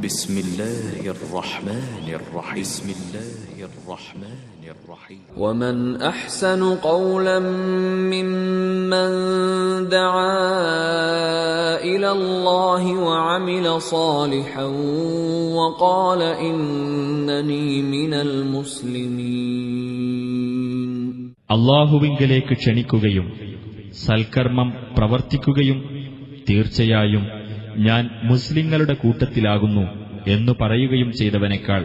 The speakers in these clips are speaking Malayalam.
بسم الله الرحمن الرحيم بسم الله الرحمن الرحيم ومن أحسن قولا ممن دعا إلى الله وعمل صالحا وقال إنني من المسلمين. അല്ലാഹുവിങ്കലേക്ക് ക്ഷണിക്കുകയും സൽക്കർമ്മം പ്രവർത്തിക്കുകയും തീർച്ചയായും ഞാൻ മുസ്ലിങ്ങളുടെ കൂട്ടത്തിലാകുന്നു എന്നു പറയുകയും ചെയ്തവനേക്കാൾ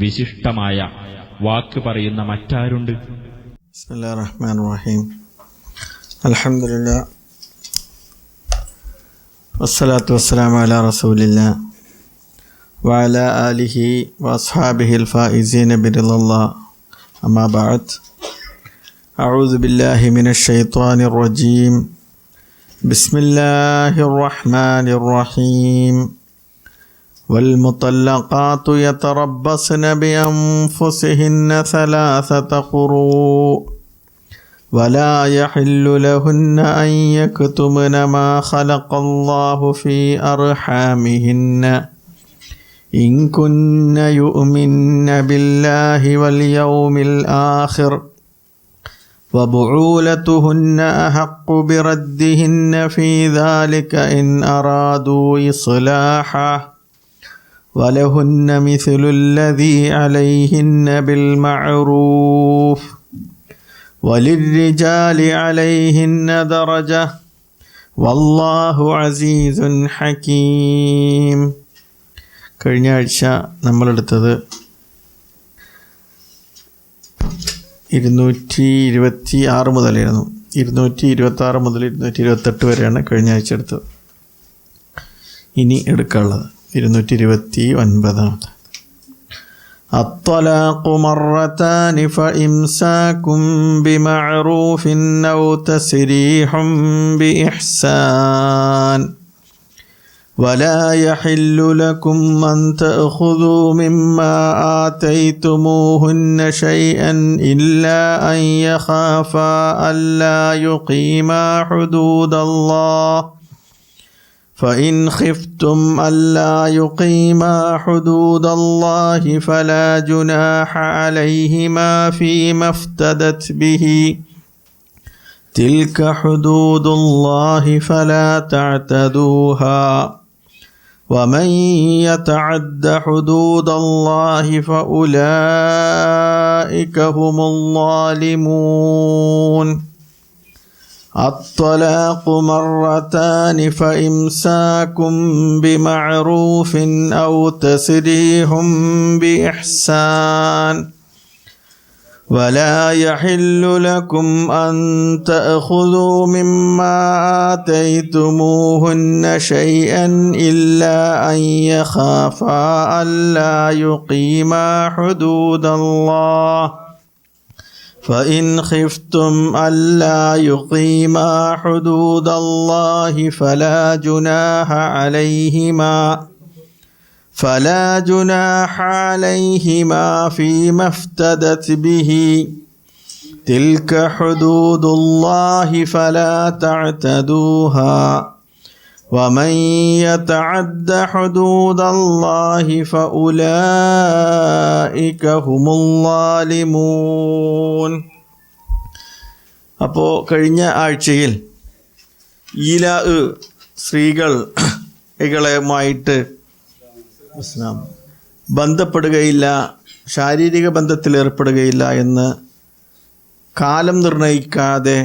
വിശിഷ്ടമായ വാക്ക് പറയുന്ന മറ്റാരുണ്ട്? ബിസ്മില്ലാഹിർ റഹ്മാനിർ റഹീം. അൽഹംദുലില്ലാഹ് വസ്സലാത്തു വസ്സലാമു അലാ റസൂലില്ലാഹ് വഅലാ ആലിഹി വഅസ്ഹാബിഹിൽ ഫായിസീന ബിറിളല്ലാഹ്. അമ്മാ ബഅദ്. അഊദു ബില്ലാഹി മിനശ് ശൈത്വാനിർ റജീം. ബിസ്മില്ലാഹിർ റഹ്മാനിർ റഹീം. والمطلقات يتربصن بأنفسهن ثلاثة قروء ولا يحل لهن أن يكتمن ما خلق الله في أرحامهن إن كن يؤمن بالله واليوم الآخر وبعولتهن أحق بردهن في ذلك إن أرادوا إصلاحا ولهن مثل الذي عليهن بالمعروف وللرجال عليهن درجة والله عزيز حكيم. കഴിഞ്ഞ ആഴ്ച നമ്മളെടുത്തത് 226 മുതലായിരുന്നു. 226 മുതൽ 228 വരെയാണ് കഴിഞ്ഞ ആഴ്ച എടുത്തത്. ഇനി എടുക്കാനുള്ളത് 229. الطلاق مرتان فإمساكم بمعروف أو تسريح بإحسان ولا يحل لكم أن تأخذوا مما آتيتموهن شيئا إلا أن يخافا ألا يقيما حدود الله فإن خفتم ألا يقيما حدود الله فلا جناح عليهما فيما افتدت به تلك حدود الله فلا تعتدوها ومن يتعد حدود الله فأولئك هم الظالمون. الطلاق مرتان فإمساكم بمعروف أو تسريح بإحسان ولا يحل لكم أن تأخذوا مما آتيتموهن شيئا إلا أن يخافا ألا يقيما حدود الله فإن خفتم ألا يقيما حدود الله فلا جناح عليهما فيما افتدت به تلك حدود الله فلا تعتدوها ومن يتعد حدود الله فأولئك هم الظالمون. അപ്പോൾ കഴിഞ്ഞ ആഴ്ചയിൽ സ്ത്രീകളുമായിട്ട് ബന്ധപ്പെടുകയില്ല, ശാരീരിക ബന്ധത്തിൽ ഏർപ്പെടുകയില്ല എന്ന് കാലം നിർണയിക്കാതെ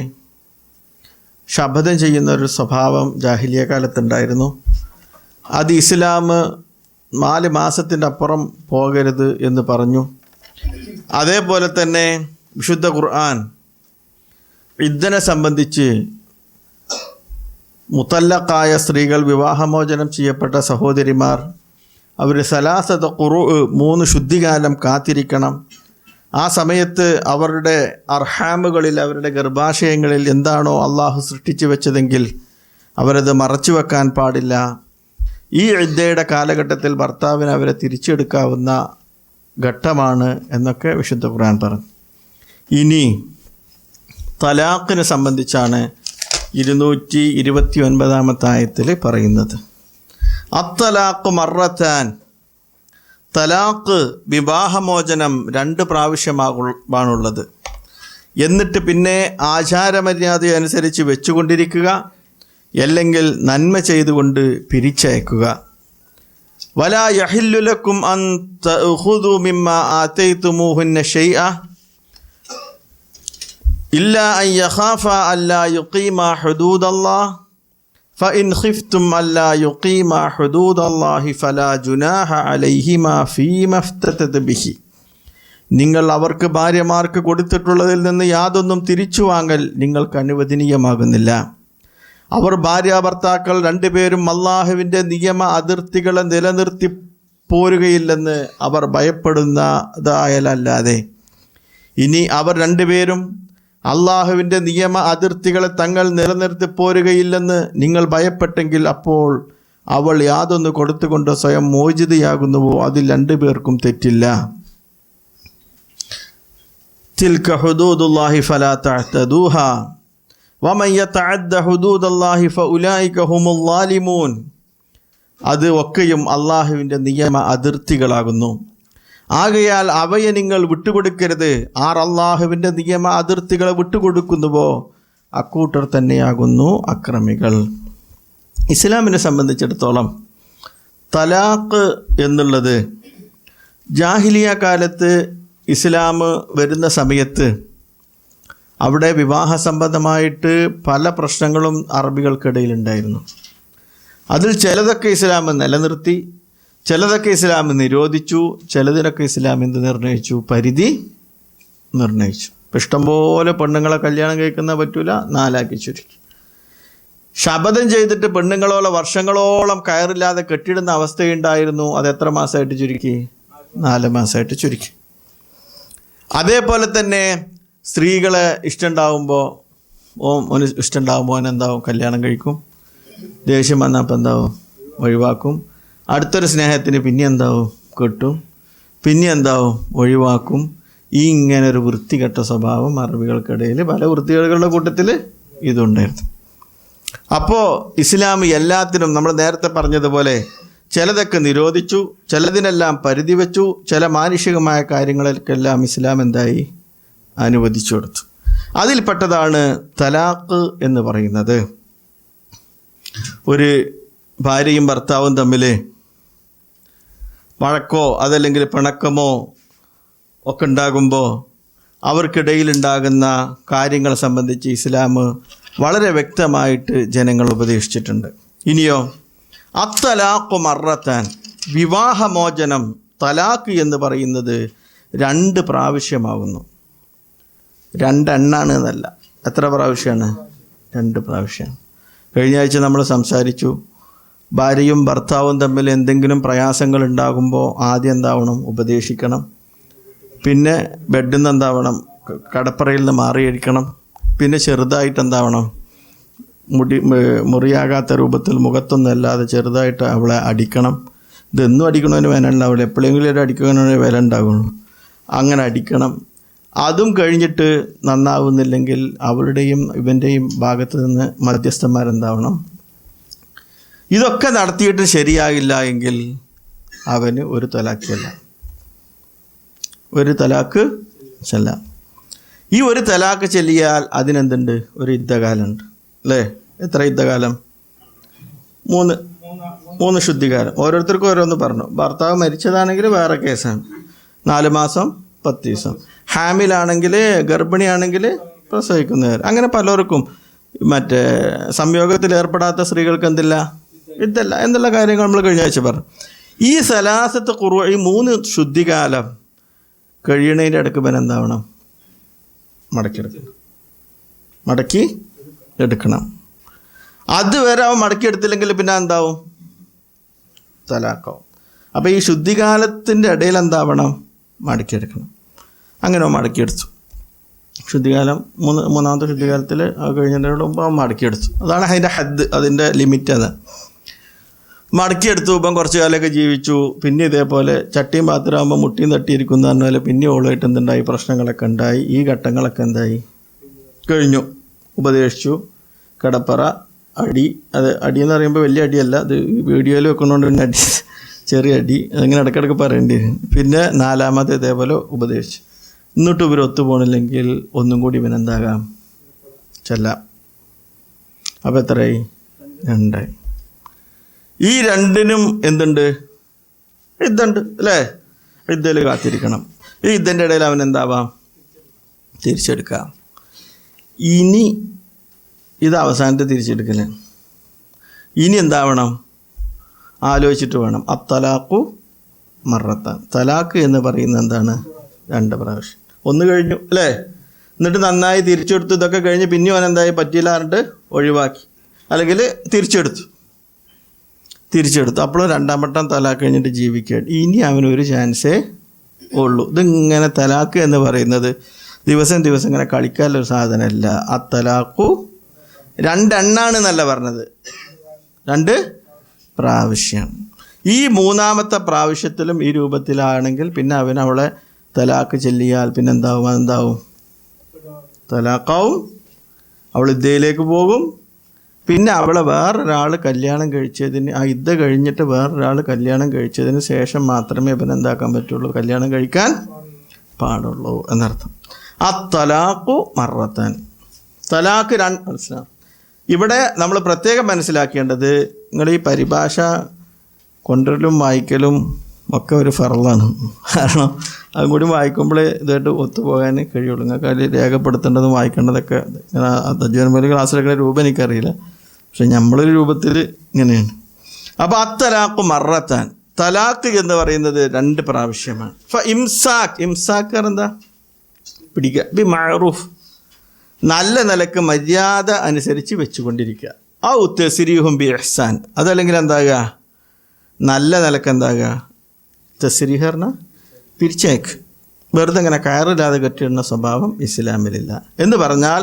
ശപഥം ചെയ്യുന്ന ഒരു സ്വഭാവം ജാഹിലിയ കാലത്തുണ്ടായിരുന്നു. അത് ഇസ്ലാം 4 മാസത്തിൻ്റെ അപ്പുറം പോകരുത് എന്ന് പറഞ്ഞു. അതേപോലെ തന്നെ വിശുദ്ധ ഖുർആൻ ഇദ്ദനെ സംബന്ധിച്ച് മുത്തല്ലഖായ സ്ത്രീകൾ, വിവാഹമോചനം ചെയ്യപ്പെട്ട സഹോദരിമാർ, അവർ സലാസത ഖുറൂ 3 ശുദ്ധികാലം കാത്തിരിക്കണം. ആ സമയത്ത് അവരുടെ അർഹാമുകളിൽ, അവരുടെ ഗർഭാശയങ്ങളിൽ എന്താണോ അള്ളാഹു സൃഷ്ടിച്ചു വെച്ചതെങ്കിൽ അവരത് മറച്ചു വെക്കാൻ പാടില്ല. ഈ ഇദ്ദയുടെ കാലഘട്ടത്തിൽ ഭർത്താവിന് അവരെ തിരിച്ചെടുക്കാവുന്ന ഘട്ടമാണ് എന്നൊക്കെ വിശുദ്ധ ഖുർആൻ പറഞ്ഞു. ഇനി തലാഖിനെ സംബന്ധിച്ചാണ് 229 ആയത്തിൽ പറയുന്നത്. അത്തലാഖ് മറത്താൻ, തലാഖ് വിവാഹമോചനം 2 പ്രാവശ്യമാണുള്ളത്. എന്നിട്ട് പിന്നെ ആചാരമര്യാദ അനുസരിച്ച് വെച്ചുകൊണ്ടിരിക്കുക, അല്ലെങ്കിൽ നന്മ ചെയ്തുകൊണ്ട് പിരിച്ചയക്കുക. വലാ യഹില്ലു ലക്കും അൻ തഅഖുദു മിമ്മാ ആതൈതുമൂഹുന്ന ശൈഅ ഇല്ലാ അൻ യഖാഫാ അല്ലാ യുഖീമാ ഹുദൂദല്ലാഹ് ഫഇൻ ഖിഫ്തും അല്ലാ യുഖീമാ ഹുദൂദല്ലാഹി ഫലാ ജുനാഹ അലൈഹിമാ ഫീമാ ഇഫ്തതത് ബിഹി. നിങ്ങൾ അവർക്ക് ഭാര്യമാർക്ക് കൊടുത്തിട്ടുള്ളതിൽ നിന്ന് യാതൊന്നും തിരിച്ചു വാങ്ങൽ നിങ്ങൾക്ക് അനുവദനീയമാകുന്നില്ല. അവർ ഭാര്യാഭർത്താക്കൾ 2 പേരും അള്ളാഹുവിൻ്റെ നിയമ അതിർത്തികളെ നിലനിർത്തി പോരുകയില്ലെന്ന് അവർ ഭയപ്പെടുന്നതായാലല്ലാതെ. ഇനി അവർ 2 പേരും അള്ളാഹുവിൻ്റെ നിയമ അതിർത്തികളെ തങ്ങൾ നിലനിർത്തി പോരുകയില്ലെന്ന് നിങ്ങൾ ഭയപ്പെട്ടെങ്കിൽ അപ്പോൾ അവൾ യാതൊന്ന് കൊടുത്തുകൊണ്ട് സ്വയം മോചിതയാകുന്നുവോ അതിൽ 2 പേർക്കും തെറ്റില്ല. തിൽക ഹുദൂദുല്ലാഹി ഫലാ തഅ്തദൂഹാ വമൻ യതഅദ്ദ ഹുദൂദല്ലാഹി ഫഉലൈക ഹുമുൽ ളാലിമൂൻ. അത് ഒക്കെയും അള്ളാഹുവിൻ്റെ നിയമ അതിർത്തികളാകുന്നു. ആകയാൽ അവയെ നിങ്ങൾ വിട്ടുകൊടുക്കരുത്. ആർ അള്ളാഹുവിൻ്റെ നിയമ അതിർത്തികളെ വിട്ടുകൊടുക്കുന്നുവോ അക്കൂട്ടർ തന്നെയാകുന്നു അക്രമികൾ. ഇസ്ലാമിനെ സംബന്ധിച്ചിടത്തോളം തലാഖ് എന്നുള്ളത് ജാഹിലിയ കാലത്ത് ഇസ്ലാം വരുന്ന സമയത്ത് അവിടെ വിവാഹ സംബന്ധമായിട്ട് പല പ്രശ്നങ്ങളും അറബികൾക്കിടയിലുണ്ടായിരുന്നു. അതിൽ ചിലതൊക്കെ ഇസ്ലാം നിലനിർത്തി, ചിലതൊക്കെ ഇസ്ലാം നിരോധിച്ചു, ചിലതിനൊക്കെ ഇസ്ലാം എന്ത് നിർണയിച്ചു? പരിധി നിർണയിച്ചു. ഇഷ്ടംപോലെ പെണ്ണുങ്ങളെ കല്യാണം കഴിക്കുന്ന പറ്റൂല, 4 ആക്കി ചുരുക്കി. ശപഥം ചെയ്തിട്ട് പെണ്ണുങ്ങളോളം വർഷങ്ങളോളം കയറില്ലാതെ കെട്ടിടുന്ന അവസ്ഥയുണ്ടായിരുന്നു. അത് എത്ര മാസമായിട്ട് ചുരുക്കി? 4 മാസമായിട്ട് ചുരുക്കി. അതേപോലെ തന്നെ സ്ത്രീകളെ ഇഷ്ടമുണ്ടാകുമ്പോൾ ഓന് ഇഷ്ടമുണ്ടാകുമ്പോൾ ഓനെന്താവും? കല്യാണം കഴിക്കും. ദേഷ്യം വന്നപ്പോൾ എന്താവും? ഒഴിവാക്കും. അടുത്തൊരു സ്നേഹത്തിന് പിന്നെ എന്താവും? കെട്ടും. പിന്നെ എന്താവും? ഒഴിവാക്കും. ഈ ഇങ്ങനെ ഒരു വൃത്തികെട്ട സ്വഭാവം അറബികൾക്കിടയിൽ പല വൃത്തികേടുകളുടെ കൂട്ടത്തിൽ ഇതുണ്ടായിരുന്നു. അപ്പോൾ ഇസ്ലാം എല്ലാത്തിനും നമ്മൾ നേരത്തെ പറഞ്ഞതുപോലെ ചിലതൊക്കെ നിരോധിച്ചു, ചിലതിനെല്ലാം പരിധി വെച്ചു, ചില മാനുഷികമായ കാര്യങ്ങൾക്കെല്ലാം ഇസ്ലാം എന്തായി? അനുവദിച്ചു കൊടുത്തു. അതിൽപ്പെട്ടതാണ് തലാഖ് എന്ന് പറയുന്നത്. ഒരു ഭാര്യയും ഭർത്താവും തമ്മിൽ വഴക്കോ അതല്ലെങ്കിൽ പിണക്കമോ ഒക്കെ ഉണ്ടാകുമ്പോൾ അവർക്കിടയിലുണ്ടാകുന്ന കാര്യങ്ങളെ സംബന്ധിച്ച് ഇസ്ലാം വളരെ വ്യക്തമായിട്ട് ജനങ്ങൾ ഉപദേശിച്ചിട്ടുണ്ട്. ഇനിയോ അത്തലാഖു മറത്താൻ, വിവാഹമോചനം തലാഖ് എന്ന് പറയുന്നത് 2 പ്രാവശ്യമാകുന്നു. 2 എണ്ണാണ് എന്നല്ല. എത്ര പ്രാവശ്യമാണ്? 2 പ്രാവശ്യമാണ്. കഴിഞ്ഞ ആഴ്ച നമ്മൾ സംസാരിച്ചു, ഭാര്യയും ഭർത്താവും തമ്മിൽ എന്തെങ്കിലും പ്രയാസങ്ങൾ ഉണ്ടാകുമ്പോൾ ആദ്യം എന്താവണം? ഉപദേശിക്കണം. പിന്നെ ബെഡിൽ നിന്ന് എന്താവണം? കടപ്പറയിൽ നിന്ന് മാറിയിരിക്കണം. പിന്നെ ചെറുതായിട്ട് എന്താവണം? മുറിയാകാത്ത രൂപത്തിൽ മുഖത്തൊന്നുമല്ലാതെ ചെറുതായിട്ട് അവളെ അടിക്കണം. ഇതെന്നും അടിക്കണതിന് വില ഉണ്ടാവില്ല, എപ്പോഴെങ്കിലും ഒരു അടിക്കുന്നതിന് വില ഉണ്ടാവുള്ളൂ. അങ്ങനെ അടിക്കണം. അതും കഴിഞ്ഞിട്ട് നന്നാവുന്നില്ലെങ്കിൽ അവളുടെയും ഇവൻ്റെയും ഭാഗത്ത് നിന്ന് മധ്യസ്ഥന്മാരെന്താവണം? ഇതൊക്കെ നടത്തിയിട്ട് ശരിയാകില്ല എങ്കിൽ അവന് ഒരു തലാഖല്ല. ഒരു തലാഖ് ചെല്ലാം. ഈ ഒരു തലാഖ് ചെല്ലിയാൽ അതിനെന്തുണ്ട്? ഒരു യുദ്ധകാലമുണ്ട് അല്ലേ? എത്ര യുദ്ധകാലം? 3 ശുദ്ധികാലം. ഓരോരുത്തർക്കും ഓരോന്ന് പറഞ്ഞു. ഭർത്താവ് മരിച്ചതാണെങ്കിൽ വേറെ കേസാണ്, 4 മാസം 10 ദിവസം. ഹാമിലാണെങ്കിൽ, ഗർഭിണിയാണെങ്കിൽ പ്രസവിക്കുന്നവർ, അങ്ങനെ പലർക്കും. മറ്റേ സംയോഗത്തിൽ ഏർപ്പെടാത്ത സ്ത്രീകൾക്ക് എന്തില്ല? ഇതല്ല എന്നുള്ള കാര്യങ്ങൾ നമ്മൾ കഴിഞ്ഞ ആഴ്ച പറഞ്ഞു. ഈ സലാസത്ത് ഖുർആ, ഈ 3 ശുദ്ധികാലം കഴിയണതിൻ്റെ ഇടയ്ക്ക് പിന്നെ എന്താവണം? മടക്കി എടുക്കണം. അതുവരെ അവൻ മടക്കിയെടുത്തില്ലെങ്കിൽ പിന്നെ എന്താവും? തലാഖാവും. അപ്പോൾ ഈ ശുദ്ധികാലത്തിൻ്റെ ഇടയിൽ എന്താവണം? മടക്കിയെടുക്കണം. അങ്ങനെ മടക്കിയെടുത്തു. ശുദ്ധികാലം 3ാമത്തെ ശുദ്ധികാലത്തിൽ കഴിഞ്ഞതിൻ്റെ മുമ്പ് അവൻ മടക്കിയെടുത്തു. അതാണ് അതിൻ്റെ ഹദ്, അതിൻ്റെ ലിമിറ്റ്. അത് മടക്കിയെടുത്തു. ഇപ്പം കുറച്ച് കാലമൊക്കെ ജീവിച്ചു. പിന്നെ ഇതേപോലെ ചട്ടിയും പാത്രമാകുമ്പോൾ മുട്ടിയും തട്ടിയിരിക്കുന്ന പറഞ്ഞാൽ പിന്നെ ഓളായിട്ട് എന്തുണ്ടായി? പ്രശ്നങ്ങളൊക്കെ ഉണ്ടായി. ഈ ഘട്ടങ്ങളൊക്കെ എന്തായി? കഴിഞ്ഞു. ഉപദേശിച്ചു. കടപ്പറ, അടി. അത് അടിയെന്ന് പറയുമ്പോൾ വലിയ അടിയല്ല, അത് വീഡിയോയിൽ വെക്കുന്നതുകൊണ്ട് പിന്നെ ചെറിയ അടി, അങ്ങനെ ഇടയ്ക്കിടയ്ക്ക് പറയേണ്ടി വരും. പിന്നെ നാലാമത്തെ ഇതേപോലെ ഉപദേശിച്ചു. എന്നിട്ട് ഇവർ ഒത്തുപോകണില്ലെങ്കിൽ ഒന്നും കൂടി ഇവനെന്താകാം, ചെല്ലാം. അപ്പം എത്രയായി? 2. ഈ 2നും എന്തുണ്ട്? ഇതുണ്ട് അല്ലേ? ഇദ്ദയിൽ കാത്തിരിക്കണം. ഈ ഇദ്ദൻ്റെ ഇടയിൽ അവൻ എന്താവാം? തിരിച്ചെടുക്കാം. ഇനി ഇത് അവസാനത്തെ തിരിച്ചെടുക്കല്. ഇനി എന്താവണം? ആലോചിച്ചിട്ട് വേണം. അത്തലാഖു മറത്താൻ. തലാഖ് എന്ന് പറയുന്നത് എന്താണ്? 2 പ്രാവശ്യം. 1 കഴിഞ്ഞു അല്ലേ? എന്നിട്ട് നന്നായി തിരിച്ചെടുത്തു. ഇതൊക്കെ കഴിഞ്ഞ് പിന്നെ അവൻ എന്തായി പറ്റിയില്ല പറഞ്ഞിട്ട് ഒഴിവാക്കി, അല്ലെങ്കിൽ തിരിച്ചെടുത്തു. അപ്പോൾ 2ാം വട്ടം തലാഖ് കഴിഞ്ഞിട്ട് ജീവിക്കുകയാണ്. ഇനി അവനൊരു ചാൻസേ ഉള്ളൂ. ഇതിങ്ങനെ തലാഖ് എന്ന് പറയുന്നത് ദിവസം ഇങ്ങനെ കളിക്കാനുള്ളൊരു സാധനമല്ല. അത്തലാഖു 2 എണ്ണാണ് എന്നല്ല പറഞ്ഞത്, 2 പ്രാവശ്യം. ഈ 3ാമത്തെ പ്രാവശ്യത്തിലും ഈ രൂപത്തിലാണെങ്കിൽ പിന്നെ അവളെ തലാഖ് ചെല്ലിയാൽ പിന്നെ എന്താവും? തലാഖാവും. അവൾ ഇദ്ദയിലേക്ക് പോകും. പിന്നെ അവളെ വേറൊരാൾ കല്യാണം കഴിച്ചതിന്, ആ ഇദ്ദ കഴിഞ്ഞിട്ട് വേറൊരാൾ കല്യാണം കഴിച്ചതിന് ശേഷം മാത്രമേ ഇവനെന്താക്കാൻ പറ്റുള്ളൂ? കല്യാണം കഴിക്കാൻ പാടുള്ളൂ എന്നർത്ഥം. അത്തലാഖു മറത്താൻ. തലാഖ് 2. മനസ്സിലാവും. ഇവിടെ നമ്മൾ പ്രത്യേകം മനസ്സിലാക്കേണ്ടത്, നിങ്ങൾ ഈ പരിഭാഷ കൊണ്ടുവരലും വായിക്കലും ഒക്കെ ഒരു ഫർളാണ്. കാരണം അതും കൂടി വായിക്കുമ്പോൾ ഇതായിട്ട് ഒത്തുപോകാൻ കഴിയുള്ളൂ. നിങ്ങൾക്ക് അതിൽ രേഖപ്പെടുത്തേണ്ടതും വായിക്കേണ്ടതൊക്കെ തജ്വീദ് ക്ലാസ്സിലൊക്കെ രൂപം എനിക്കറിയില്ല, പക്ഷെ നമ്മളൊരു രൂപത്തിൽ ഇങ്ങനെയാണ്. അപ്പോൾ അത്തലാഖു മറത്താൻ. തലാഖ് എന്ന് പറയുന്നത് 2 പ്രാവശ്യമാണ്. ഇംസാക്ക് എന്താ? പിടിക്കുക. ബി മഅറൂഫ്, നല്ല നിലക്ക് മര്യാദ അനുസരിച്ച് വെച്ചുകൊണ്ടിരിക്കുക. ഔ തസ്രീഹും ബി ഇഹ്സാൻ, അതല്ലെങ്കിൽ എന്താകുക? നല്ല നിലക്ക് എന്താകുക? തസ്രീഹ് പറഞ്ഞാൽ പിരിച്ചേക്ക്. വെറുതെ ഇങ്ങനെ കയറില്ലാതെ കെട്ടിയിടുന്ന സ്വഭാവം ഇസ്ലാമിലില്ല. എന്ന് പറഞ്ഞാൽ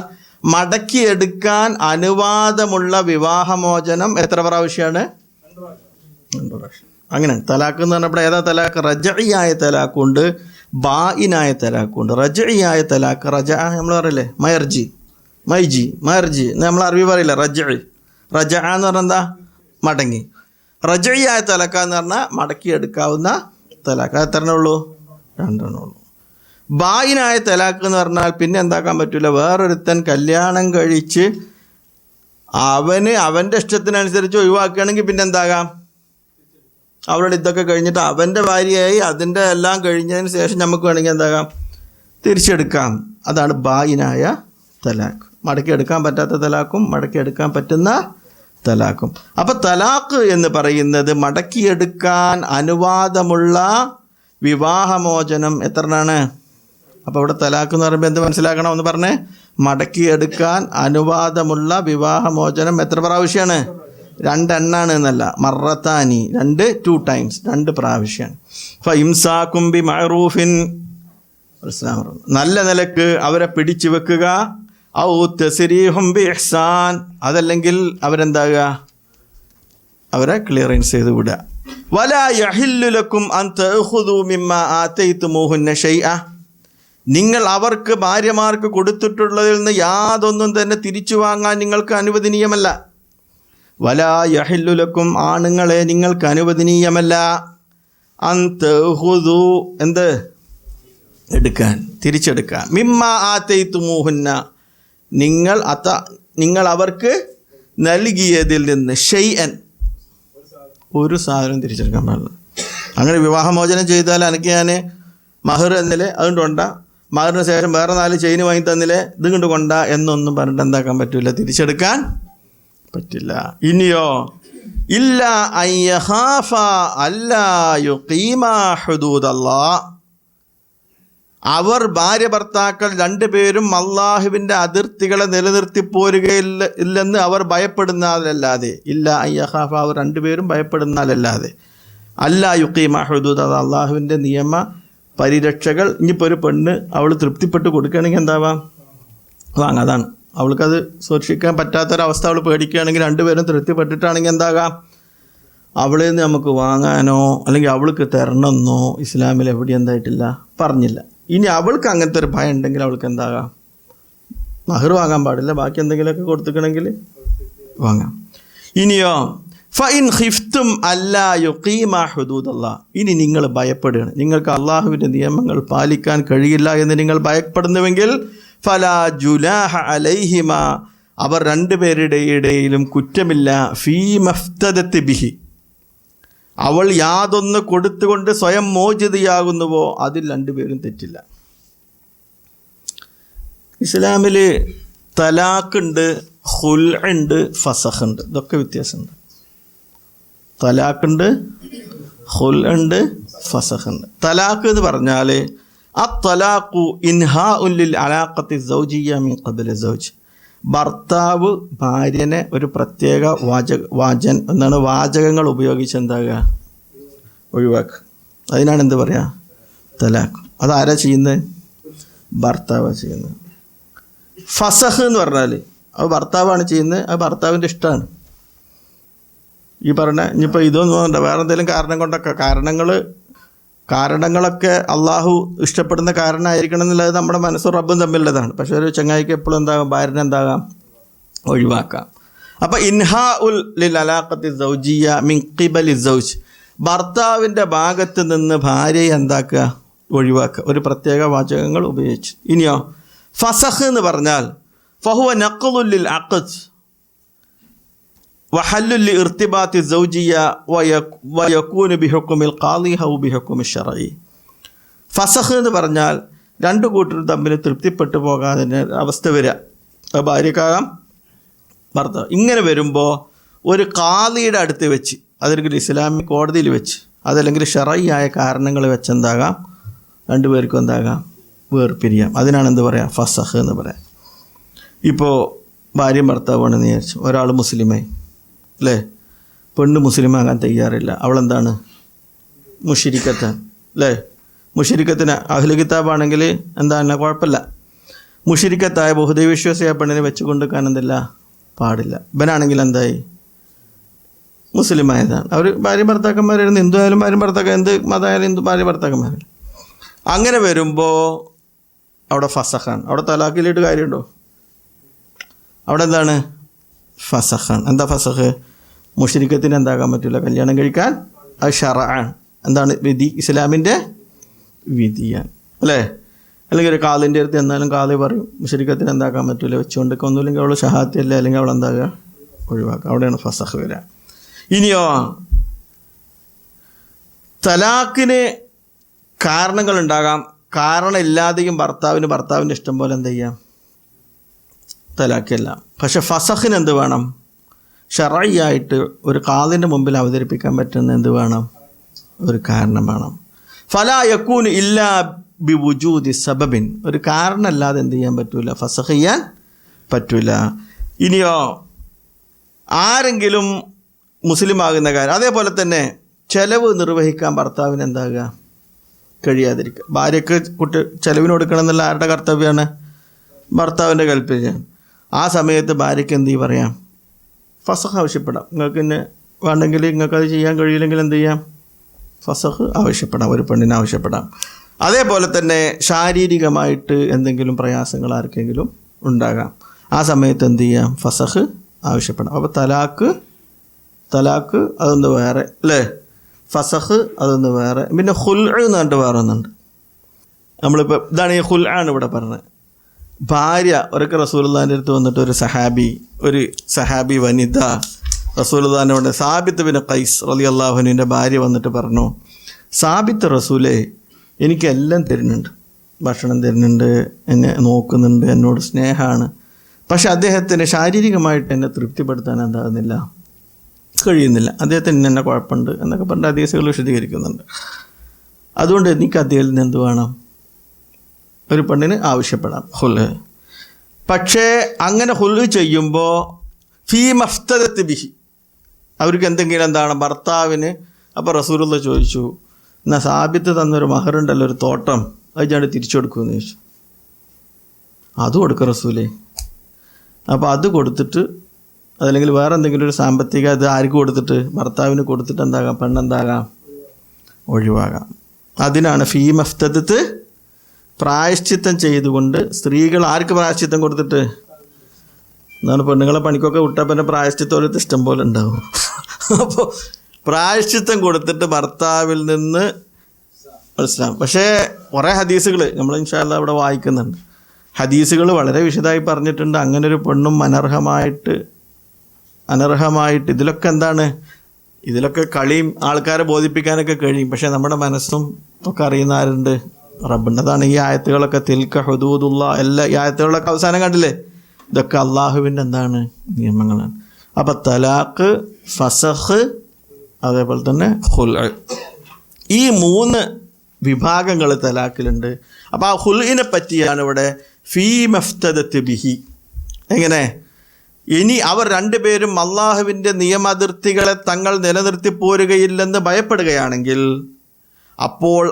മടക്കിയെടുക്കാൻ അനുവാദമുള്ള വിവാഹമോചനം എത്ര പ്രാവശ്യമാണ്? 2 പ്രാവശ്യം. അങ്ങനെ തലാഖ് എന്ന് പറഞ്ഞപ്പോൾ ഏതാ തലാഖ്? റജഇയായ തലാഖുണ്ട്, ബായിനായ തലാഖുണ്ട്. റജഇയായ തലാഖ്, റജ നമ്മൾ പറയില്ലേ, മൈജി നമ്മൾ അറബി പറയില്ല, റജ എന്ന് പറഞ്ഞാൽ എന്താ? മടങ്ങി. റജഇയായ തലാഖ് എന്ന് പറഞ്ഞാൽ മടക്കിയെടുക്കാവുന്ന തലാഖ്. അത് എത്രണ്ണേ ഉള്ളൂ? 2 ഉള്ളൂ. ബായിനായ തലാഖ് എന്ന് പറഞ്ഞാൽ പിന്നെ എന്താക്കാൻ പറ്റില്ല? വേറൊരുത്തൻ കല്യാണം കഴിച്ച് അവൻ്റെ ഇഷ്ടത്തിനനുസരിച്ച് ഒഴിവാക്കുകയാണെങ്കിൽ പിന്നെ എന്താകാം? അവരുടെ ഇതൊക്കെ കഴിഞ്ഞിട്ട് അവൻ്റെ ഭാര്യയായി അതിൻ്റെ എല്ലാം കഴിഞ്ഞതിന് ശേഷം നമുക്ക് വേണമെങ്കിൽ എന്താകാം? തിരിച്ചെടുക്കാം. അതാണ് ബായിനായ തലാഖ്. മടക്കിയെടുക്കാൻ പറ്റാത്ത തലാഖും മടക്കിയെടുക്കാൻ പറ്റുന്ന തലാഖും. അപ്പം തലാഖ് എന്ന് പറയുന്നത് മടക്കിയെടുക്കാൻ അനുവാദമുള്ള വിവാഹമോചനം. എത്രയാണ്? അപ്പോൾ ഇവിടെ തലാഖ് എന്ന് പറയുമ്പോൾ എന്ത് മനസ്സിലാക്കണം എന്ന് പറഞ്ഞേ? മടക്കിയെടുക്കാൻ അനുവാദമുള്ള വിവാഹമോചനം എത്ര പ്രാവശ്യമാണ്? 2 എണ്ണാണ് എന്നല്ല, മറത്താനി, 2 ടൈംസ്, 2 പ്രാവശ്യമാണ്. ഫഇംസാകും ബി മഅറൂഫിൻ, നല്ല നിലക്ക് അവരെ പിടിച്ചു വെക്കുക. ഔ തസ്രീഹും ബി ഇഹ്സാൻ, അതല്ലെങ്കിൽ അവരെന്താകുക? അവരെ ക്ലിയറൻസ് ചെയ്ത് വിടുക. വലാ യഹില്ലു ലക്കും അൻ തഅഖുദു മിമ്മാ ആതൈതുമൂഹുന്ന ഷൈഅ, നിങ്ങൾ അവർക്ക് ഭാര്യമാർക്ക് കൊടുത്തിട്ടുള്ളതിൽ നിന്ന് യാതൊന്നും തന്നെ തിരിച്ചു വാങ്ങാൻ നിങ്ങൾക്ക് അനുവദനീയമല്ല. വലാ യഹില്ലു ലക്കും, ആണുങ്ങളെ നിങ്ങൾക്ക് അനുവദനീയമല്ല. അൻ തഅഖുദു, എന്ത്? എടുക്കാൻ, തിരിച്ചെടുക്കാൻ. മിമ്മാ ആതൈതുമൂഹുന്ന, നിങ്ങൾ അവർക്ക് നൽകിയതിൽ നിന്ന്, ഷൈഅൻ, ഒരു സാധനം തിരിച്ചെടുക്കാൻ പാടില്ല. അങ്ങനെ വിവാഹമോചനം ചെയ്താൽ എനിക്ക് ഞാൻ മഹർ എന്നില്ലേ അതുകൊണ്ട് കൊണ്ട, മഹറിന് ശേഷം വേറെ 4 ചെയിൻ വാങ്ങി തന്നില്ലേ ഇത് കൊണ്ട് കൊണ്ട എന്നൊന്നും പറഞ്ഞിട്ട് എന്താക്കാൻ പറ്റില്ല? തിരിച്ചെടുക്കാൻ പറ്റില്ല. ഇനിയോ ഇല്ല അയ്യഖാഫ അല്ലാ യുഖീമാ ഹുദൂദല്ലാഹ്, അവർ ഭാര്യ ഭർത്താക്കൾ 2 പേരും അള്ളാഹുവിൻ്റെ അതിർത്തികളെ നിലനിർത്തി പോരുകയില്ലെന്ന് അവർ ഭയപ്പെടുന്നാലല്ലാതെ, ഇല്ല അയ്യഖാഫ, അവർ 2 പേരും ഭയപ്പെടുന്നാലല്ലാതെ, അല്ലാ യുഖീമാ ഹുദൂദ, അള്ളാഹുവിൻ്റെ നിയമ പരിരക്ഷകൾ. ഇനിയിപ്പോൾ ഒരു പെണ്ണ് അവൾ തൃപ്തിപ്പെട്ട് കൊടുക്കുകയാണെങ്കിൽ എന്താവാം? വാങ്ങാം. അതാണ് അവൾക്കത് സൂക്ഷിക്കാൻ പറ്റാത്തൊരവസ്ഥ അവൾ പേടിക്കുകയാണെങ്കിൽ 2 പേരും തൃപ്തിപ്പെട്ടിട്ടാണെങ്കിൽ എന്താകാം? അവളിൽ നിന്ന് നമുക്ക് വാങ്ങാനോ അല്ലെങ്കിൽ അവൾക്ക് തരണമെന്നോ ഇസ്ലാമിൽ എവിടെ എന്തായിട്ടില്ല, പറഞ്ഞില്ല. ഇനി അവൾക്ക് അങ്ങനത്തെ ഒരു ഭയം ഉണ്ടെങ്കിൽ അവൾക്ക് എന്താകാം? മഹർ വാങ്ങാൻ പാടില്ല, ബാക്കി എന്തെങ്കിലുമൊക്കെ കൊടുത്തിക്കണമെങ്കിൽ വാങ്ങാം. ഇനിയോ ഫഇൻ ഖിഫ്തും അല്ലാ യുഖീമാ ഹുദൂദല്ലാഹ്, ഇനി നിങ്ങൾ ഭയപ്പെടുകയാണ്, നിങ്ങൾക്ക് അള്ളാഹുവിൻ്റെ നിയമങ്ങൾ പാലിക്കാൻ കഴിയില്ല എന്ന് നിങ്ങൾ ഭയപ്പെടുന്നുവെങ്കിൽ ഫലാ ജുനാഹ അലൈഹിമാ, അവർ രണ്ടുപേരുടെ ഇടയിലും കുറ്റമില്ല, ഫീ മഫ്തദത്ത് ബിഹി, അവൾ യാതൊന്ന് കൊടുത്തുകൊണ്ട് സ്വയം മോചിതയാകുന്നുവോ അതിൽ രണ്ടുപേരും തെറ്റില്ല. ഇസ്ലാമിൽ തലാഖുണ്ട്, ഖുൽഉണ്ട്, ഫസഖുണ്ട്. ഇതൊക്കെ വ്യത്യാസമുണ്ട്. തലാഖുണ്ട്, ഖുൽഉണ്ട്, ഫസഖുണ്ട്. തലാഖ് എന്ന് പറഞ്ഞാൽ അത്തലാഖു ഇൻഹാഉൻ ലിൽ അലാഖത്തി സൗജിയ്യ മിൻ ഖബ്ല സൗജ്, ഭർത്താവ് ഭാര്യനെ ഒരു പ്രത്യേക വാചകങ്ങൾ ഉപയോഗിച്ച് എന്താകുക, ഒഴിവാക്കുക. അതിനാണ് എന്ത് പറയുക, തലാഖ്. അതാരാ ചെയ്യുന്നത്? ഭർത്താവാണ് ചെയ്യുന്നത്. ഫസഖ് എന്ന് പറഞ്ഞാൽ അത് ഭർത്താവാണ് ചെയ്യുന്നത്, അത് ഭർത്താവിൻ്റെ ഇഷ്ടമാണ്. ഈ പറഞ്ഞ ഇനിയിപ്പോൾ ഇതൊന്നും വേണ്ട, വേറെ എന്തെങ്കിലും കാരണം കൊണ്ടൊക്കെ, കാരണങ്ങളൊക്കെ അള്ളാഹു ഇഷ്ടപ്പെടുന്ന കാരണമായിരിക്കണം എന്നുള്ളത് നമ്മുടെ മനസ്സും റബ്ബും തമ്മിലുള്ളതാണ്. പക്ഷേ ഒരു ചങ്ങായിക്ക് എപ്പോഴും എന്താകാം, ഭാര്യനെ എന്താകാം, ഒഴിവാക്കാം. അപ്പോൾ ഇൻഹാ ഉൽ ലിൽ അലാഖത്തി സൗജിയ്യ മിൻ ഖിബലി സൗജ്, ഭർത്താവിൻ്റെ ഭാഗത്ത് നിന്ന് ഭാര്യയെ എന്താക്കുക, ഒഴിവാക്കുക, ഒരു പ്രത്യേക വാചകങ്ങൾ ഉപയോഗിച്ച്. ഇനിയോ ഫസഖ് എന്ന് പറഞ്ഞാൽ ഫഹുവ നഖ്ലുൽ ലിൽ അഖ്ദ് വഹല്ലുൽ ലി ഇർതിബാത്തി സൗജിയ്യ വയകൂനു ബിഹുക്മിൽ ഖാളി ഹൗ ബിഹുക്മി ശർഈ. ഫസഖ് എന്ന് പറഞ്ഞാൽ രണ്ടു കൂട്ടരും തമ്മിൽ തൃപ്തിപ്പെട്ടു പോകാതെ അവസ്ഥ വരിക, ഭാര്യക്കാകാം ഭർത്താവ്. ഇങ്ങനെ വരുമ്പോൾ ഒരു ഖാളിയുടെ അടുത്ത് വെച്ച്, അതല്ലെങ്കിൽ ഇസ്ലാമിക് കോടതിയിൽ വെച്ച്, അതല്ലെങ്കിൽ ശർഈയായ കാരണങ്ങൾ വെച്ച് എന്താകാം, രണ്ടുപേർക്കും എന്താകാം, വേർപിരിയാം. അതിനാണ് എന്ത് പറയുക, ഫസഖ് എന്ന് പറയാം. ഇപ്പോൾ ഭാര്യയും ഭർത്താവാണെന്ന് വിചാരിച്ചു, ഒരാൾ മുസ്ലിമായി അല്ലേ, പെണ്ണ് മുസ്ലിമാകാൻ തയ്യാറില്ല, അവളെന്താണ്, മുശ്രിക്കത്താണ് അല്ലേ. മുശ്രിക്കത്തിന് അഹ്ലു കിതാബാണെങ്കിൽ എന്താണ്, കുഴപ്പമില്ല. മുശ്രിക്കത്തായ ബഹുദൈവവിശ്വാസിയായ പെണ്ണിനെ വെച്ച് കൊണ്ടുവെക്കാൻ എന്തില്ല, പാടില്ല. ഇവനാണെങ്കിൽ എന്തായി, മുസ്ലിമായതാണ്. അവർ ഭാര്യ ഭർത്താക്കന്മാരായിരുന്നു, ഹിന്ദു ആയാലും ഭാര്യ ഭർത്താക്ക, എന്ത് മതമായാലും ഹിന്ദു ഭാര്യ ഭർത്താക്കന്മാരാണ്. അങ്ങനെ വരുമ്പോൾ അവിടെ ഫസഖാണ്. അവിടെ തലാഖിലിട്ട് കാര്യമുണ്ടോ? അവിടെ എന്താണ്, ഫസഖാണ്. എന്താ ഫസഖ്? മുശ്രിക്കത്തിന് എന്താകാൻ പറ്റില്ല, കല്യാണം കഴിക്കാൻ. അത് ശർആൻ, എന്താണ്, വിധി, ഇസ്ലാമിൻ്റെ വിധിയാണ് അല്ലേ. അല്ലെങ്കിൽ ഒരു കാലിൻ്റെ അടുത്ത് എന്നാലും കാലി പറയും മുശ്രിക്കത്തിന് എന്താക്കാൻ പറ്റില്ല, വെച്ചുകൊണ്ടൊക്കെ ഒന്നുമില്ലെങ്കിൽ അവൾ ഷഹാത്തിയല്ല, അല്ലെങ്കിൽ അവൾ എന്താകുക, ഒഴിവാക്കുക. അവിടെയാണ് ഫസഖ് വരിക. ഇനിയോ തലാഖിന് കാരണങ്ങളുണ്ടാകാം, കാരണമില്ലാതെയും ഭർത്താവിൻ്റെ ഇഷ്ടം പോലെ എന്ത് ചെയ്യാം, തലാഖല്ല. പക്ഷെ ഫസഖിന് എന്ത് വേണം, ശർഈയായിട്ട് ഒരു ഖാദിൻ്റെ മുമ്പിൽ അവതരിപ്പിക്കാൻ പറ്റുന്ന എന്ത് വേണം, ഒരു കാരണം വേണം. ഫലാ യകൂനു ഇല്ലാ ബിവുജൂദി സബബിൻ, ഒരു കാരണമല്ലാതെ എന്ത് ചെയ്യാൻ പറ്റൂല, ഫസഖ് ചെയ്യാൻ പറ്റൂല. ഇനിയോ ആരെങ്കിലും മുസ്ലിം ആകുന്ന കാര്യം, അതേപോലെ തന്നെ ചെലവ് നിർവഹിക്കാൻ ഭർത്താവിന് എന്താകുക, കഴിയാതിരിക്കുക. ഭാര്യയ്ക്ക് ചെലവിന് കൊടുക്കണം എന്നുള്ള ആരുടെ കർത്തവ്യമാണ്, ഭർത്താവിൻ്റെ കൽപ്പനയാണ്. ആ സമയത്ത് ഭാര്യയ്ക്ക് എന്ത് പറയാം, ഫസഖ് ആവശ്യപ്പെടാം. നിങ്ങൾക്ക് തന്നെ വേണ്ടെങ്കിൽ നിങ്ങൾക്കത് ചെയ്യാൻ കഴിയില്ലെങ്കിൽ എന്ത് ചെയ്യാം, ഫസഖ് ആവശ്യപ്പെടാം, ഒരു പെണ്ണിന് ആവശ്യപ്പെടാം. അതേപോലെ തന്നെ ശാരീരികമായിട്ട് എന്തെങ്കിലും പ്രയാസങ്ങൾ ആർക്കെങ്കിലും ഉണ്ടാകാം, ആ സമയത്ത് എന്ത് ചെയ്യാം, ഫസഖ് ആവശ്യപ്പെടാം. അപ്പോൾ തലാഖ് അതൊന്ന് വേറെ അല്ലേ, ഫസഖ് അതൊന്ന് വേറെ. പിന്നെ ഖുൽഉ എന്ന് പറഞ്ഞിട്ട് വേറെ ഒന്നുണ്ട്. നമ്മളിപ്പോൾ ഇതാണ് ഈ ഖുൽആണ് ഇവിടെ പറഞ്ഞത്. ഭാര്യ ഒരൊക്കെ റസൂലുള്ളാഹിൻ്റെ അടുത്ത് വന്നിട്ട് ഒരു സഹാബി വനിത റസൂലുള്ളാഹിനോട്, സാബിത്ത് ബിൻ ഖൈസ് റളിയല്ലാഹു അൻഹുവിൻ്റെ ഭാര്യ വന്നിട്ട് പറഞ്ഞു, സാബിത്ത് റസൂലേ എനിക്കെല്ലാം തരുന്നുണ്ട്, ഭക്ഷണം തരുന്നുണ്ട്, എന്നെ നോക്കുന്നുണ്ട്, എന്നോട് സ്നേഹമാണ്, പക്ഷെ അദ്ദേഹത്തിന് ശാരീരികമായിട്ട് എന്നെ തൃപ്തിപ്പെടുത്താൻ എന്താകുന്നില്ല, കഴിയുന്നില്ല, അദ്ദേഹത്തിന് എന്നെ കുഴപ്പമുണ്ട് എന്നൊക്കെ പറഞ്ഞ് ഹദീസുകൾ വിശദീകരിക്കുന്നുണ്ട്. അതുകൊണ്ട് എനിക്ക് അദ്ദേഹത്തിൽ നിന്ന് എന്ത് വേണം, ഒരു പെണ്ണിന് ആവശ്യപ്പെടാം ഹുൽഹ്. പക്ഷേ അങ്ങനെ ഹുൽഹ് ചെയ്യുമ്പോൾ ഫീ മഫ്തദത്ത് ബിഹി, അവർക്ക് എന്തെങ്കിലും എന്താണ് ഭർത്താവിന്. അപ്പോൾ റസൂലുള്ളാഹി ചോദിച്ചു, എന്നാൽ സാബിത്ത് തന്നൊരു മഹറുണ്ടല്ലോ, ഒരു തോട്ടം, അത് ഞാൻ തിരിച്ചു കൊടുക്കുമെന്ന് ചോദിച്ചു. അത് കൊടുക്കുക റസൂലേ. അപ്പോൾ അത് കൊടുത്തിട്ട്, അതല്ലെങ്കിൽ വേറെ എന്തെങ്കിലും ഒരു സാമ്പത്തിക അത് ആർക്ക് കൊടുത്തിട്ട്, ഭർത്താവിന് കൊടുത്തിട്ട് എന്താകാം, പെണ്ണെന്താകാം, ഒഴിവാകാം. അതിനാണ് ഫീ മഫ്തദത്ത്, പ്രായശ്ചിത്തം ചെയ്തുകൊണ്ട്. സ്ത്രീകൾ ആർക്ക് പ്രായശ്ചിത്തം കൊടുത്തിട്ട്, എന്താണ്, പെണ്ണുങ്ങളെ പണിക്കൊക്കെ വിട്ടാൽ പിന്നെ പ്രായശ്ചിത്തം ഒരു ഇഷ്ടം പോലെ ഉണ്ടാവും. അപ്പോൾ പ്രായശ്ചിത്തം കൊടുത്തിട്ട് ഭർത്താവിൽ നിന്ന് മനസ്സിലാവും. പക്ഷേ കുറേ ഹദീസുകൾ നമ്മൾ ഇൻഷാ അല്ലാഹ് ഇവിടെ വായിക്കുന്നുണ്ട്. ഹദീസുകൾ വളരെ വിശദമായി പറഞ്ഞിട്ടുണ്ട്. അങ്ങനെ ഒരു പെണ്ണും അനർഹമായിട്ട് ഇതിലൊക്കെ എന്താണ്, ഇതിലൊക്കെ കളിയും ആൾക്കാരെ ബോധിപ്പിക്കാനൊക്കെ കഴിയും. പക്ഷേ നമ്മുടെ മനസ്സും ഒക്കെ അറിയുന്ന ആരുണ്ട്? റബ്ബുണ്ട്. അതാണ് ഈ ആയത്തുകളൊക്കെ തിൽക ഹുദൂദുള്ള എല്ലാ ഈ ആയത്തുകളൊക്കെ അവസാനം കണ്ടില്ലേ, ഇതൊക്കെ അള്ളാഹുവിൻ്റെ എന്താണ് നിയമങ്ങളാണ്. അപ്പം തലാഖ്, ഫസഖ്, അതേപോലെ തന്നെ ഖുൽഅ്, ഈ 3 വിഭാഗങ്ങൾ തലാഖിലുണ്ട്. അപ്പോൾ ആ ഖുൽഇനെ പറ്റിയാണ് ഇവിടെ ഫീ മഫ്തദത്ത് ബിഹി. എങ്ങനെ? ഇനി അവർ രണ്ടുപേരും അള്ളാഹുവിൻ്റെ നിയമതിർത്തികളെ തങ്ങൾ നിലനിർത്തി പോരുകയില്ലെന്ന് ഭയപ്പെടുകയാണെങ്കിൽ അപ്പോൾ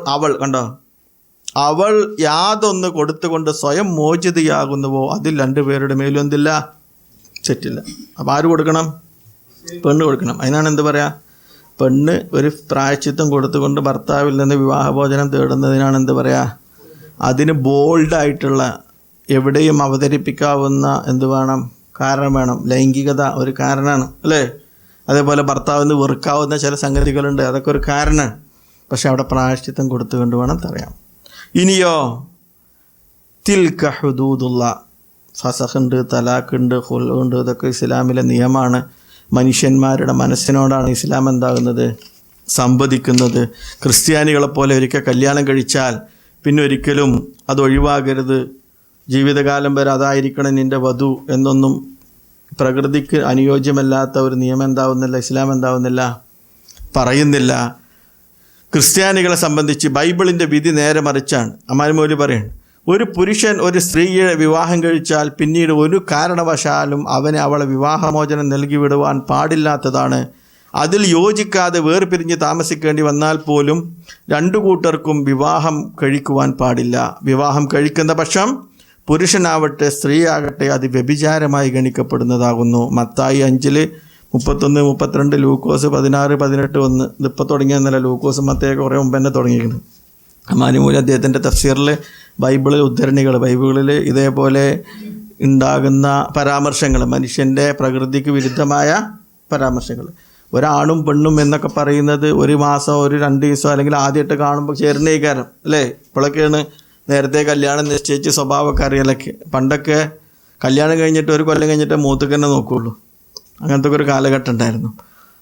അവൾ യാതൊന്ന് കൊടുത്തുകൊണ്ട് സ്വയം മോചിതയാകുന്നുവോ അതിൽ രണ്ടുപേരുടെ മേലും എന്തില്ല, തെറ്റില്ല. അപ്പോൾ ആര് കൊടുക്കണം? പെണ്ണ് കൊടുക്കണം. അതിനാണ് എന്ത് പറയുക, പെണ്ണ് ഒരു പ്രായശ്ചിത്തം കൊടുത്തുകൊണ്ട് ഭർത്താവിൽ നിന്ന് വിവാഹഭോജനം തേടുന്നതിനാണ് എന്ത് പറയുക, അതിന് ബോൾഡായിട്ടുള്ള എവിടെയും അവതരിപ്പിക്കാവുന്ന എന്ത് വേണം, കാരണം വേണം. ലൈംഗികത ഒരു കാരണമാണ് അല്ലേ. അതേപോലെ ഭർത്താവിന് വെറുക്കാവുന്ന ചില സംഗതികളുണ്ട്, അതൊക്കെ ഒരു കാരണമാണ്. പക്ഷെ അവിടെ പ്രായശ്ചിത്തം കൊടുത്തുകൊണ്ട് വേണം പറയാം. ഇനിയോ തിൽക ഹുദൂദുള്ള, ഫസഖുണ്ട്, തലാഖുണ്ട്, ഖുൽഉണ്ട്, ഇതൊക്കെ ഇസ്ലാമിലെ നിയമമാണ്. മനുഷ്യന്മാരുടെ മനസ്സിനോടാണ് ഇസ്ലാം എന്താകുന്നത്, സംവദിക്കുന്നത്. ക്രിസ്ത്യാനികളെപ്പോലെ ഒരിക്കൽ കല്യാണം കഴിച്ചാൽ പിന്നെ ഒരിക്കലും അത് ഒഴിവാകരുത്, ജീവിതകാലം വരെ അതായിരിക്കണം നിൻ്റെ വധു എന്നൊന്നും പ്രകൃതിക്ക് അനുയോജ്യമല്ലാത്ത ഒരു നിയമം എന്താവുന്നില്ല, ഇസ്ലാം എന്താവുന്നില്ല, പറയുന്നില്ല. ക്രിസ്ത്യാനികളെ സംബന്ധിച്ച് ബൈബിളിൻ്റെ വിധി നേരെ മറിച്ചാണ്. അമ്മാനുമോലി പറയാണ്, ഒരു പുരുഷൻ ഒരു സ്ത്രീയെ വിവാഹം കഴിച്ചാൽ പിന്നീട് ഒരു കാരണവശാലും അവളെ വിവാഹമോചനം നൽകി വിടുവാൻ പാടില്ലാത്തതാണ്. അതിൽ യോജിക്കാതെ വേർപിരിഞ്ഞ് താമസിക്കേണ്ടി വന്നാൽ പോലും രണ്ടു കൂട്ടർക്കും വിവാഹം കഴിക്കുവാൻ പാടില്ല. വിവാഹം കഴിക്കുന്ന പക്ഷം പുരുഷനാവട്ടെ സ്ത്രീയാകട്ടെ അത് വ്യഭിചാരമായി ഗണിക്കപ്പെടുന്നതാകുന്നു. മത്തായി 5:31-32, ലൂക്കോസ് 16-18. ഇതിപ്പോൾ തുടങ്ങിയെന്നല്ല, ലൂക്കോസ് മത്തേക്ക് കുറേ മുമ്പ് തന്നെ തുടങ്ങിയിരിക്കുന്നത്. മാനിമൂലി അദ്ദേഹത്തിൻ്റെ തഫ്സീറിൽ ബൈബിളിൽ ബൈബിളിൽ ഇതേപോലെ ഉണ്ടാകുന്ന പരാമർശങ്ങൾ, മനുഷ്യൻ്റെ പ്രകൃതിക്ക് വിരുദ്ധമായ പരാമർശങ്ങൾ. ഒരാണും പെണ്ണും എന്നൊക്കെ പറയുന്നത് ഒരു മാസം, ഒരു 2 ദിവസം അല്ലെങ്കിൽ ആദ്യമായിട്ട് കാണുമ്പോൾ ചേർന്നേക്കാരം അല്ലേ. ഇപ്പോഴൊക്കെയാണ് നേരത്തെ കല്യാണം നിശ്ചയിച്ച് സ്വഭാവമൊക്കെ അറിയലൊക്കെ. പണ്ടൊക്കെ കല്യാണം കഴിഞ്ഞിട്ട് ഒരു കൊല്ലം കഴിഞ്ഞിട്ട് മൂത്തുക്ക് തന്നെ നോക്കുകയുള്ളൂ. അങ്ങനത്തെ ഒരു കാലഘട്ടം ഉണ്ടായിരുന്നു.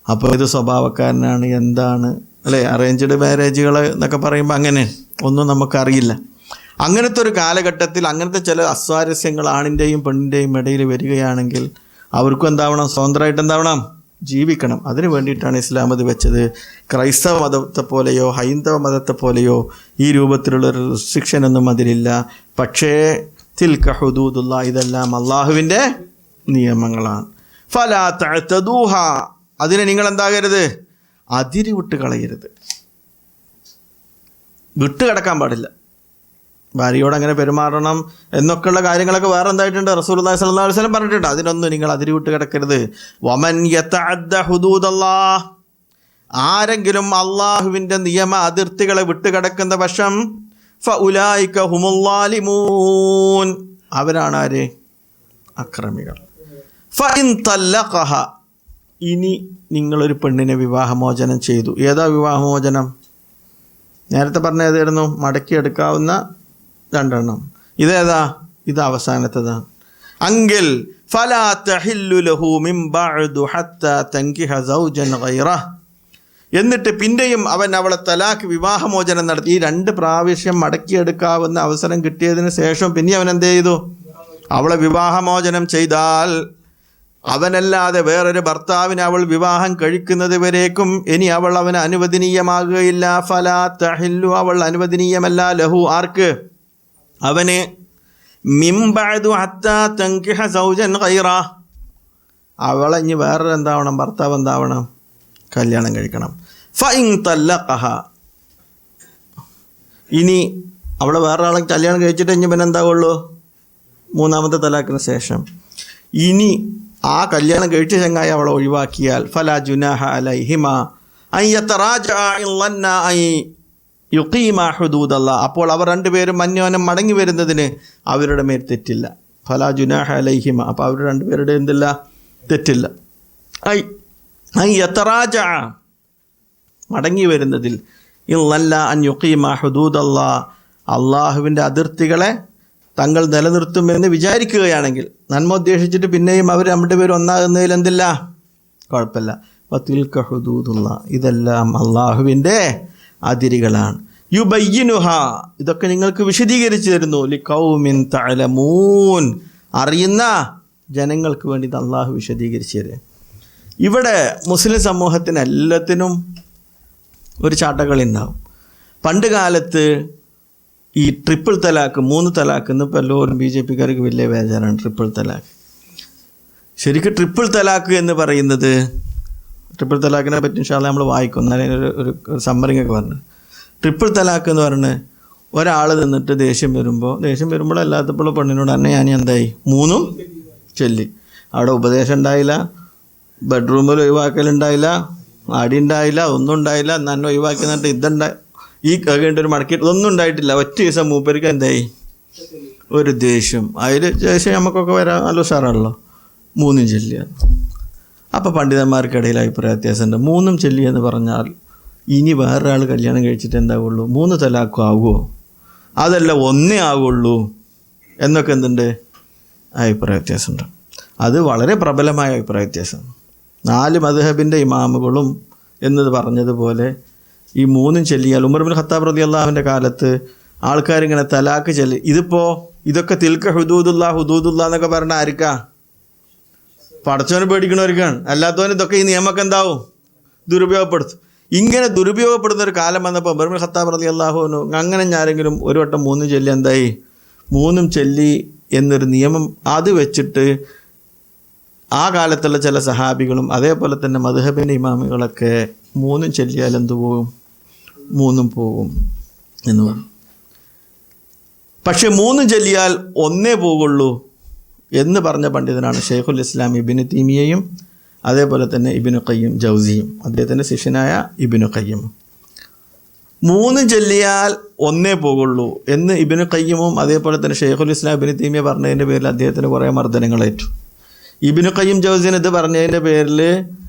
അപ്പോൾ ഇത് സ്വഭാവക്കാരനാണ് എന്താണ് അല്ലേ, അറേഞ്ച്ഡ് മാരേജുകൾ എന്നൊക്കെ പറയുമ്പോൾ അങ്ങനെ ഒന്നും നമുക്കറിയില്ല. അങ്ങനത്തെ ഒരു കാലഘട്ടത്തിൽ അങ്ങനത്തെ ചില അസ്വാരസ്യങ്ങൾ ആണിൻ്റെയും പെണ്ണിൻ്റെയും ഇടയിൽ വരികയാണെങ്കിൽ അവർക്കും എന്താവണം, സ്വതന്ത്രമായിട്ട് എന്താവണം, ജീവിക്കണം. അതിന് വേണ്ടിയിട്ടാണ് ഇസ്ലാം അത് വെച്ചത്. ക്രൈസ്തവ മതത്തെ പോലെയോ ഹൈന്ദവ മതത്തെ പോലെയോ ഈ രൂപത്തിലുള്ളൊരു റിസ്ട്രിക്ഷനൊന്നും അതിലില്ല. പക്ഷേ തിൽക ഹുദൂദുള്ള, ഇതെല്ലാം അള്ളാഹുവിൻ്റെ നിയമങ്ങളാണ്. ഫലാ തഅ്തദൂഹ, അതിനെ നിങ്ങൾ എന്താകരുത്, അതിരി വിട്ട് കളയരുത്, വിട്ട് കിടക്കാൻ പാടില്ല. ഭാര്യയോട് അങ്ങനെ പെരുമാറണം എന്നൊക്കെയുള്ള കാര്യങ്ങളൊക്കെ വേറെ എന്തായിട്ടുണ്ട്, റസൂലുള്ളാഹി സ്വല്ലല്ലാഹു അലൈഹി വസല്ലം പറഞ്ഞിട്ടുണ്ട്. അതിനൊന്നും നിങ്ങൾ അതിരി വിട്ട് കിടക്കരുത്. വമൻ യതഅദ്ദ ഹുദൂദല്ലാഹ്, ആരെങ്കിലും അള്ളാഹുവിൻ്റെ നിയമ അതിർത്തികളെ വിട്ടുകിടക്കുന്ന പക്ഷം ഫഉലൈക ഹുമുൽ ളാലിമൂൻ, അവരാണ് ആര്, അക്രമികൾ. ഫഇൻ തല്ലഖഹ, ഇനി നിങ്ങളൊരു പെണ്ണിനെ വിവാഹമോചനം ചെയ്തു. ഏതാ വിവാഹമോചനം? നേരത്തെ പറഞ്ഞ ഏതായിരുന്നു? മടക്കിയെടുക്കാവുന്ന 2 എണ്ണം. ഇതേതാ? ഇത് അവസാനത്തേതാണ്. അങ്കിൽ ഫലാ തഹില്ലു ലഹു മിൻ ബഅദു ഹത്താ തൻകിഹ സൗജൻ ഗൈറഹ്, എന്നിട്ട് പിന്നെയും അവൻ അവളെ തലാഖ് വിവാഹമോചനം നടത്തി. ഈ 2 പ്രാവശ്യം മടക്കിയെടുക്കാവുന്ന അവസരം കിട്ടിയതിന് ശേഷം പിന്നെ അവൻ എന്ത് ചെയ്തു? അവളെ വിവാഹമോചനം ചെയ്താൽ അവനല്ലാതെ വേറൊരു ഭർത്താവിനെ അവൾ വിവാഹം കഴിക്കുന്നത് വരേക്കും ഇനി അവൾ അവന് അനുവദനീയമാകുകയില്ല. ഫലാ തഹില്ലു, അവൾ അനുവദനീയമല്ല, ലഹു, ആർക്ക്, അവന്, മിൻ ബഅദു ഹത്താ തൻകിഹ സൗജൻ ഗൈറഹ്, അവളെ ഇനി വേറൊരു എന്താവണം, ഭർത്താവ് എന്താവണം, കല്യാണം കഴിക്കണം. ഫഇൻ തല്ലഖഹ, ഇനി അവളെ വേറൊരാളെ കല്യാണം കഴിച്ചിട്ട് ഇനി പിന്നെ എന്താവുള്ളൂ, 3ാമത്തെ തലാഖിന് ശേഷം. ഇനി ആ കല്യാണം കഴിച്ച ചങ്ങായി അവളെ ഒഴിവാക്കിയാൽ ഫലാ ജുനാഹ അലൈഹിമ അൻ യതറാജഅ ഇൻ ലന്ന അൻ യുഖീമ ഹുദൂദല്ലാഹ്, അപ്പോൾ അവർ 2 പേരും അന്യോന്യം മടങ്ങി വരുന്നതിന് അവരുടെ മേൽ തെറ്റില്ല. ഫലാ ജുനാഹ അലൈഹിമ, അപ്പോൾ അവർ 2 പേരുടെ എന്തില്ല, തെറ്റില്ല. ഐ യതറാജ മടങ്ങി വരുന്നതിൽ ഇല്ലല്ല അൻ യുഖീമ ഹുദൂദല്ലാഹ് അള്ളാഹുവിൻ്റെ അതിർത്തികളെ തങ്ങൾ നിലനിർത്തുമെന്ന് വിചാരിക്കുകയാണെങ്കിൽ, നന്മ ഉദ്ദേശിച്ചിട്ട് പിന്നെയും അവർ നമ്മുടെ പേര് ഒന്നാകുന്നതിൽ എന്തില്ല, കുഴപ്പമില്ല. വതിൽക ഹുദൂദുല്ലാഹ്, ഇതെല്ലാം അള്ളാഹുവിൻ്റെ അതിരുകളാണ്. യുബയ്യിനുഹ, ഇതൊക്കെ നിങ്ങൾക്ക് വിശദീകരിച്ചു തരുന്നു. ലിഖൗമിൻ തഅലമൂൻ, അറിയുന്ന ജനങ്ങൾക്ക് വേണ്ടി ഇത് അള്ളാഹു വിശദീകരിച്ചു തരും. ഇവിടെ മുസ്ലിം സമൂഹത്തിന് എല്ലാത്തിനും ഒരു ചാട്ടകളി ഉണ്ടാവും. പണ്ട് കാലത്ത് ഈ ട്രിപ്പിൾ തലാക്ക്, 3 തലാക്ക്, ഇന്നിപ്പോൾ എല്ലാവരും BJP-കാർക്ക് വലിയ ബേജാറാണ് ട്രിപ്പിൾ തലാക്ക്. ശരിക്കും ട്രിപ്പിൾ തലാക്ക് എന്ന് പറയുന്നത്, ട്രിപ്പിൾ തലാക്കിനെ പറ്റി ഇൻഷാല്ലാഹ് നമ്മൾ വായിക്കും, എന്നാലും ഒരു സമ്മറിങ്ങൊക്കെ പറഞ്ഞു. ട്രിപ്പിൾ തലാക്ക് എന്ന് പറഞ്ഞ് ഒരാൾ നിന്നിട്ട് ദേഷ്യം വരുമ്പോൾ അല്ലാത്തപ്പോൾ പെണ്ണിനോട് തന്നെ ഞാൻ എന്തായി 3 ചൊല്ലി. അവിടെ ഉപദേശം ഉണ്ടായില്ല, ബെഡ്റൂമിൽ ഒഴിവാക്കലുണ്ടായില്ല, അടി ഉണ്ടായില്ല, ഒന്നും ഉണ്ടായില്ല. എന്നെ ഒഴിവാക്കി എന്നിട്ട് ഇതുണ്ടായി, ഈ കഴിഞ്ഞിട്ട് ഒരു മടക്കി, ഇതൊന്നും ഉണ്ടായിട്ടില്ല. ഒറ്റ ദിവസം മൂപ്പർക്ക് എന്തായി ഒരു ദേഷ്യം. അതിൽ ദേഷ്യം നമുക്കൊക്കെ വരാൻ നല്ല ഉഷാറാണല്ലോ. 3 ചൊല്ലിയ. അപ്പോൾ പണ്ഡിതന്മാർക്കിടയിൽ അഭിപ്രായ വ്യത്യാസമുണ്ട്. 3 ചൊല്ലിയ എന്ന് പറഞ്ഞാൽ ഇനി വേറൊരാൾ കല്യാണം കഴിച്ചിട്ട് എന്താവുള്ളൂ, 3 തലാക്കും ആകുമോ, അതല്ല 1 ആകുള്ളൂ എന്നൊക്കെ എന്തുണ്ട് അഭിപ്രായ വ്യത്യാസമുണ്ട്. അത് വളരെ പ്രബലമായ അഭിപ്രായ വ്യത്യാസം. 4 മദ്ഹബിൻ്റെ ഇമാമുകളും എന്നത് പറഞ്ഞതുപോലെ ഈ 3 ചൊല്ലിയാൽ, ഉമർ ഇബ്നു ഖത്താബ് റളിയല്ലാഹുവിൻ്റെ കാലത്ത് ആൾക്കാരിങ്ങനെ തലാക്ക് ചൊല്ലി. ഇതൊക്കെ തിൽക ഹുദൂദുല്ലാഹ് എന്നൊക്കെ പറഞ്ഞ ആർക്കാ, പടച്ചവനെ പേടിക്കണവർക്കാണ്. അല്ലാത്തവന് ഇതൊക്കെ ഈ നിയമമൊക്കെ എന്താവും, ദുരുപയോഗപ്പെടുത്തും. ഇങ്ങനെ ദുരുപയോഗപ്പെടുന്ന ഒരു കാലം വന്നപ്പോൾ ഉമർ ഇബ്നു ഖത്താബ് റളിയല്ലാഹു അങ്ങനെ ആരെങ്കിലും ഒരു വട്ടം 3 ചൊല്ലി എന്തായി, 3 ചൊല്ലി എന്നൊരു നിയമം അത് വെച്ചിട്ട് ആ കാലത്തുള്ള ചില സഹാബികളും അതേപോലെ തന്നെ മദ്ഹബിൻ്റെ ഇമാമുകളൊക്കെ 3 ചൊല്ലിയാൽ എന്തു പോകും, 3 പോകും എന്ന് പറഞ്ഞു. പക്ഷെ 3 ചൊല്ലിയാൽ 1 പോകുള്ളൂ എന്ന് പറഞ്ഞ പണ്ഡിതനാണ് ഷെയ്ഖുൽ ഇസ്ലാം ഇബ്നു തൈമിയ്യയും അതേപോലെ തന്നെ ഇബ്നു ഖയ്യിം ജൗസിയും, അദ്ദേഹത്തിൻ്റെ ശിഷ്യനായ ഇബ്നു ഖയ്യിം. 3 ചൊല്ലിയാൽ 1 പോകുള്ളൂ എന്ന് ഇബ്നു ഖയ്യിമും അതേപോലെ തന്നെ ഷെയ്ഖുൽ ഇസ്ലാം ഇബ്നു തൈമിയ്യ പറഞ്ഞതിൻ്റെ പേരിൽ അദ്ദേഹത്തിന് കുറേ മർദ്ദനങ്ങളേറ്റു. ഇബ്നു ഖയ്യിം ജൗസിന് ഇത് പറഞ്ഞതിൻ്റെ പേരിൽ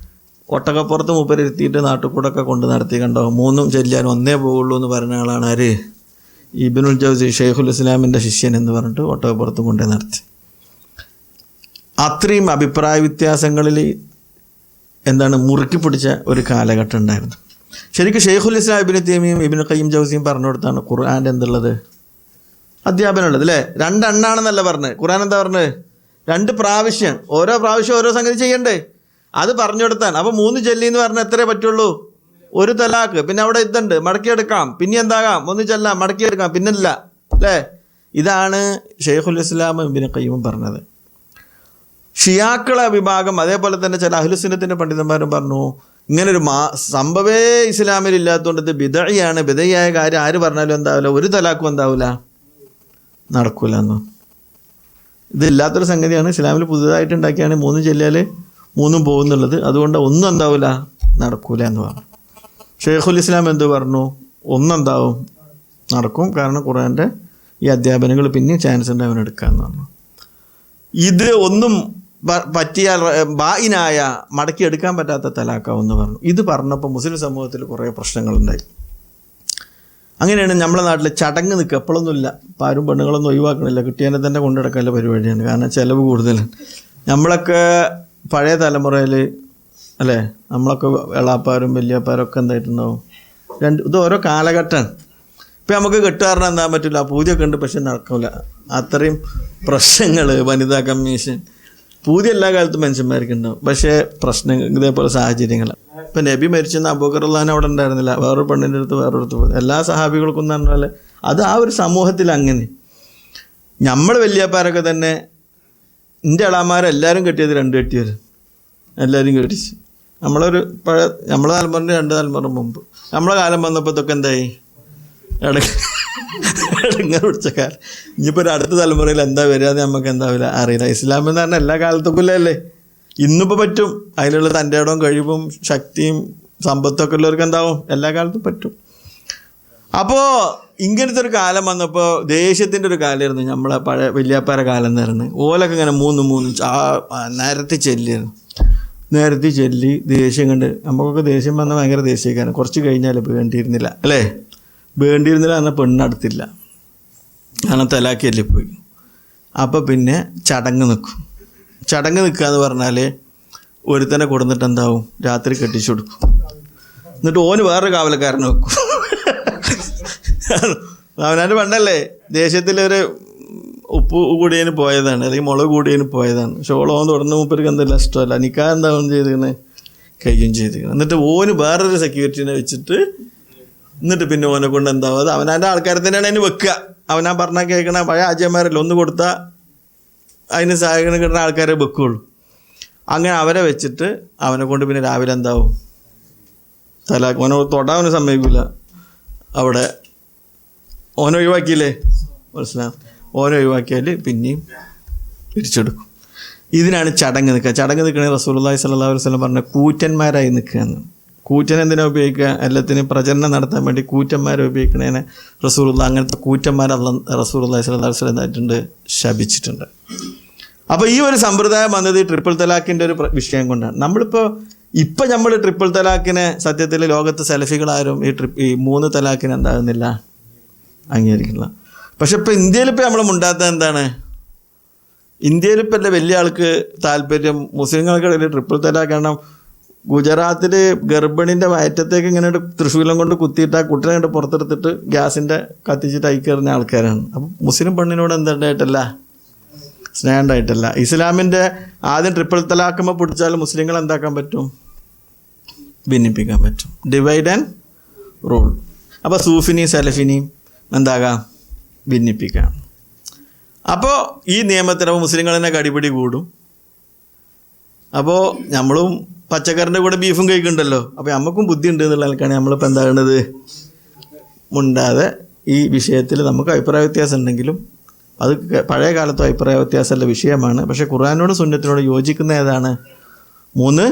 ഒട്ടകപ്പുറത്ത് മൂപ്പരിരുത്തിയിട്ട് നാട്ടിൽ കൂടെ ഒക്കെ കൊണ്ട് നടത്തി. കണ്ടോ, 3 ചൊല്ലിയാൽ 1 പോകുള്ളൂ എന്ന് പറഞ്ഞ ആളാണ് ആര്, ഇബ്നുൽ ജൗസി, ഷെയ്ഖുൽ ഇസ്ലാമിൻ്റെ ശിഷ്യൻ എന്ന് പറഞ്ഞിട്ട് ഒട്ടകപ്പുറത്ത് കൊണ്ടേ നടത്തി. അത്രയും അഭിപ്രായ വ്യത്യാസങ്ങളിൽ മുറുക്കി പിടിച്ച ഒരു കാലഘട്ടം ഉണ്ടായിരുന്നു. ശരിക്കും ഷെയ്ഖുൽ ഇസ്ലാം ഇബ്നു തൈമിയ്യയും ഇബ്നു ഖയ്യിം ജൗസിയും പറഞ്ഞു കൊടുത്താണ് ഖുർആൻ്റെ എന്തുള്ളത്, അധ്യാപനമുള്ളത് അല്ലേ. 2 എണ്ണാണെന്നല്ല പറഞ്ഞത്. ഖുർആൻ എന്താ പറഞ്ഞത്, 2 പ്രാവശ്യം, ഓരോ പ്രാവശ്യം ഓരോ സംഗതി ചെയ്യണ്ടേ, അത് പറഞ്ഞു കൊടുത്താൻ. അപ്പോൾ 3 ചൊല്ലി എന്ന് പറഞ്ഞാൽ എത്രയേ പറ്റുള്ളൂ, 1 തലാക്ക്. പിന്നെ അവിടെ ഇതുണ്ട്, മടക്കിയെടുക്കാം, പിന്നെ എന്താകാം, 1 ചൊല്ലാം, മടക്കിയെടുക്കാം, പിന്നില്ല അല്ലേ. ഇതാണ് ഷെയ്ഖുൽ ഇസ്ലാം ഇബ്നു ഖയ്യിം പറഞ്ഞത്. ഷിയാക്കള വിഭാഗം അതേപോലെ തന്നെ ചില അഹ്ലുസുന്നത്തിൻ്റെ പണ്ഡിതന്മാരും പറഞ്ഞു ഇങ്ങനൊരു സംഭവേ ഇസ്ലാമിൽ ഇല്ലാത്തതുകൊണ്ട് ഇത് ബിദഅയാണ്, ബിദഅയായ കാര്യം ആര് പറഞ്ഞാലും എന്താവില്ല, 1 തലാക്കും എന്താവില്ല, നടക്കൂല എന്ന്. ഇതില്ലാത്തൊരു സംഗതിയാണ്. ഇസ്ലാമിൽ പുതുതായിട്ട് ഉണ്ടാക്കിയാണ് 3 ചൊല്ലിയാൽ 3 പോകുന്നുള്ളത്. അതുകൊണ്ട് 1 എന്താവില്ല, നടക്കൂല എന്ന് പറഞ്ഞു. ഷെയ്ഖുൽ ഇസ്ലാം എന്ത് പറഞ്ഞു, 1 എന്താവും, നടക്കും. കാരണം ഖുർആൻ്റെ ഈ അധ്യാപനങ്ങൾ പിന്നെ ചാൻസ് ഉണ്ട് അവനെടുക്കാമെന്ന് പറഞ്ഞു. ഇത് ഒന്നും പറ്റിയാൽ ബായിനായ മടക്കിയെടുക്കാൻ പറ്റാത്ത തലാക്കാവെന്ന് പറഞ്ഞു. ഇത് പറഞ്ഞപ്പോൾ മുസ്ലിം സമൂഹത്തിൽ കുറേ പ്രശ്നങ്ങളുണ്ടായി. അങ്ങനെയാണ് നമ്മളെ നാട്ടിൽ ചടങ്ങ് നിൽക്കുക, എപ്പോഴൊന്നുമില്ല. ഇപ്പം ആരും പെണ്ണുങ്ങളൊന്നും ഒഴിവാക്കണില്ല, കിട്ടിയതിനെ തന്നെ കൊണ്ടെടുക്കാനുള്ള പരിപാടിയാണ്. കാരണം ചിലവ് കൂടുതലാണ്. നമ്മളൊക്കെ പഴയ തലമുറയിൽ അല്ലേ, നമ്മളൊക്കെ എളാപ്പാരും വലിയപ്പാരും ഒക്കെ എന്തായിട്ടുണ്ടാവും, ഇത് ഓരോ കാലഘട്ടമാണ്. ഇപ്പം നമുക്ക് കെട്ടുകാരണം എന്താൻ പറ്റില്ല, പൂജയൊക്കെ ഉണ്ട് പക്ഷെ നടക്കില്ല. അത്രയും പ്രശ്നങ്ങൾ, വനിതാ കമ്മീഷൻ, പൂജ എല്ലാ കാലത്തും മനുഷ്യന്മാർക്ക് ഉണ്ടാവും, പക്ഷേ പ്രശ്നങ്ങൾ ഇതേപോലെ സാഹചര്യങ്ങൾ. ഇപ്പം നബി മരിച്ചെന്ന് അബൂബക്കർ റളിയല്ലാഹു അവിടെ ഉണ്ടായിരുന്നില്ല, വേറൊരു പെണ്ണിൻ്റെ അടുത്ത് വേറൊരിടത്ത് പോയി. എല്ലാ സഹാബികൾക്കും എന്ന് പറഞ്ഞാൽ അത് ആ ഒരു സമൂഹത്തിൽ അങ്ങനെ. നമ്മൾ വലിയപ്പാരൊക്കെ തന്നെ എൻ്റെ ഇളാമാരെല്ലാവരും കെട്ടിയത് 2 കെട്ടിയവർ എല്ലാവരും കെട്ടിച്ച്. നമ്മളെ തലമുറൻ്റെ 2 തലമുറ മുമ്പ് നമ്മളെ കാലം വന്നപ്പോൾ ഇതൊക്കെ എന്തായി, ഇങ്ങനെ പിടിച്ച കാലം. ഇനിയിപ്പോൾ ഒരു അടുത്ത തലമുറയിൽ എന്താ വരിക എന്ന് നമുക്ക് എന്താവില്ല, അറിയില്ല. ഇസ്ലാം എന്ന് പറഞ്ഞാൽ എല്ലാ കാലത്തേക്കും അല്ലേ, ഇന്നിപ്പോൾ പറ്റും. അതിനുള്ള തൻ്റെ ഇടവും കഴിവും ശക്തിയും സമ്പത്തൊക്കെ ഉള്ളവർക്ക് എന്താവും, എല്ലാ കാലത്തും പറ്റും. അപ്പോൾ ഇങ്ങനത്തെ ഒരു കാലം വന്നപ്പോൾ ദേഷ്യത്തിൻ്റെ ഒരു കാലമായിരുന്നു നമ്മളെ പഴയ വലിയപ്പാര കാലം എന്ന് പറയുന്നത്. ഓലൊക്കെ ഇങ്ങനെ 3 നേരത്തെ ചെല്ലിയിരുന്നു. നേരത്തെ ചൊല്ലി ദേഷ്യം കണ്ട്, നമുക്കൊക്കെ ദേഷ്യം വന്നാൽ ഭയങ്കര ദേഷ്യക്കാരൻ. കുറച്ച് കഴിഞ്ഞാൽ വേണ്ടിയിരുന്നില്ല അല്ലേ, വേണ്ടിയിരുന്നില്ല എന്നാൽ പെണ്ണടുത്തില്ല, അങ്ങനെ തലാക്കിയല്ലേ പോയി. അപ്പോൾ പിന്നെ ചടങ്ങ് നിൽക്കും. ചടങ്ങ് നിൽക്കുക എന്ന് പറഞ്ഞാൽ ഒരുത്തനെ കൊടുത്തിട്ട് എന്താവും, രാത്രി കെട്ടിച്ചു കൊടുക്കും. എന്നിട്ട് ഓന് വേറൊരു കാവലക്കാരനെ വെക്കും. അവനാൻ്റെ പണ്ടല്ലേ ദേഷ്യത്തിലൊരു ഉപ്പ് കൂടിയതിന് പോയതാണ്, അല്ലെങ്കിൽ മുളക് കൂടിയതിന് പോയതാണ്. പക്ഷെ ഓളോൻ തുടർന്ന് മൂപ്പർക്ക് എന്തെല്ലാം ഇഷ്ടമല്ല, നിക്കാ എന്താ ഓൻ ചെയ്തിരിക്കണേ, കഴിയും ചെയ്തിരിക്കണം. എന്നിട്ട് ഓന് വേറൊരു സെക്യൂരിറ്റീനെ വെച്ചിട്ട് എന്നിട്ട് പിന്നെ ഓനെ കൊണ്ട് എന്താവും, അത് അവനാൻ്റെ ആൾക്കാരെ തന്നെയാണ് അതിന് വെക്കുക. അവനാ പറഞ്ഞാൽ കേൾക്കണ പഴയ ആചാര്യന്മാരല്ല, ഒന്ന് കൊടുത്താൽ അതിന് സഹായിക്കണം കിട്ടുന്ന ആൾക്കാരെ വെക്കുകയുള്ളൂ. അങ്ങനെ അവരെ വെച്ചിട്ട് അവനെ കൊണ്ട് പിന്നെ രാവിലെ എന്താവും, തലാക്ക്. ഓനെ തൊടാൻ സമ്മതിക്കില്ല. അവിടെ ഓനൊഴിവാക്കിയില്ലേ, മനസ്സിലാവും, ഓനൊഴിവാക്കിയാൽ പിന്നെയും പിരിച്ചെടുക്കും. ഇതിനാണ് ചടങ്ങ് നിൽക്കുക. ചടങ്ങ് നിൽക്കണേ റസൂലുള്ളാഹി സ്വല്ലല്ലാഹു അലൈഹി വസല്ലം പറഞ്ഞ കൂറ്റന്മാരായി നിൽക്കുകയെന്ന്. കൂറ്റൻ എന്തിനാ ഉപയോഗിക്കുക, എല്ലാത്തിനും പ്രചരണം നടത്താൻ വേണ്ടി കൂറ്റന്മാരെ ഉപയോഗിക്കണേനെ റസൂലുള്ളാഹി അങ്ങനത്തെ കൂറ്റന്മാരെ റസൂലുള്ളാഹി സ്വല്ലല്ലാഹു അലൈഹി വസല്ലം എന്തായിട്ടുണ്ട്, ശപിച്ചിട്ടുണ്ട്. അപ്പോൾ ഈ ഒരു സമ്പ്രദായം വന്നത് ട്രിപ്പിൾ തലാഖിൻ്റെ ഒരു വിഷയം കൊണ്ടാണ്. ഇപ്പം നമ്മൾ ട്രിപ്പിൾ തലാഖിനെ സത്യത്തിൽ ലോകത്ത് സെലഫികളാരും ഈ 3 തലാഖിനെ എന്താകുന്നില്ല, അംഗീകരിക്കുന്നില്ല. പക്ഷെ ഇപ്പം ഇന്ത്യയിലിപ്പോൾ നമ്മൾ മുണ്ടാത്ത എന്താണ്, ഇന്ത്യയിലിപ്പോൾ അല്ലേ വലിയ ആൾക്ക് താല്പര്യം മുസ്ലിങ്ങൾക്കിടയിൽ ട്രിപ്പിൾ തലാഖ്. കാരണം ഗുജറാത്തിൽ ഗർഭിണിൻ്റെ വയറ്റത്തേക്ക് ഇങ്ങനെ തൃശ്ശൂലം കൊണ്ട് കുത്തിയിട്ട് ആ കുട്ടിനെ കണ്ട് പുറത്തെടുത്തിട്ട് ഗ്യാസിൻ്റെ കത്തിച്ചിട്ട് അയക്കെറിഞ്ഞ ആൾക്കാരാണ്. അപ്പം മുസ്ലിം പെണ്ണിനോട് എന്തായിട്ടല്ല, സ്നേഹം ഉണ്ടായിട്ടല്ല. ഇസ്ലാമിൻ്റെ ആദ്യം ട്രിപ്പിൾ തലാഖുമ്പോൾ പിടിച്ചാൽ മുസ്ലിങ്ങൾ എന്താക്കാൻ പറ്റും, ഭിന്നിപ്പിക്കാൻ പറ്റും. Divide and rule. അപ്പോൾ സൂഫിനെയും സലഫിനെയും എന്താകാം, ഭിന്നിപ്പിക്കാം. അപ്പോൾ ഈ നിയമത്തിനപ്പോൾ മുസ്ലിങ്ങൾ തന്നെ കടിപിടി കൂടും. അപ്പോൾ നമ്മളും പച്ചക്കറിൻ്റെ കൂടെ ബീഫും കഴിക്കുന്നുണ്ടല്ലോ, അപ്പോൾ നമുക്കും ബുദ്ധി ഉണ്ട് എന്നുള്ള ആൾക്കാണ് നമ്മളിപ്പോൾ എന്താകേണ്ടത്, മുണ്ടാതെ ഈ വിഷയത്തിൽ നമുക്ക് അഭിപ്രായ വ്യത്യാസം ഉണ്ടെങ്കിലും അത് പഴയ കാലത്തും അഭിപ്രായ വ്യത്യാസമുള്ള വിഷയമാണ്. പക്ഷേ ഖുർആനോട് സുന്നത്തിനോട് യോജിക്കുന്ന ഏതാണ്, 3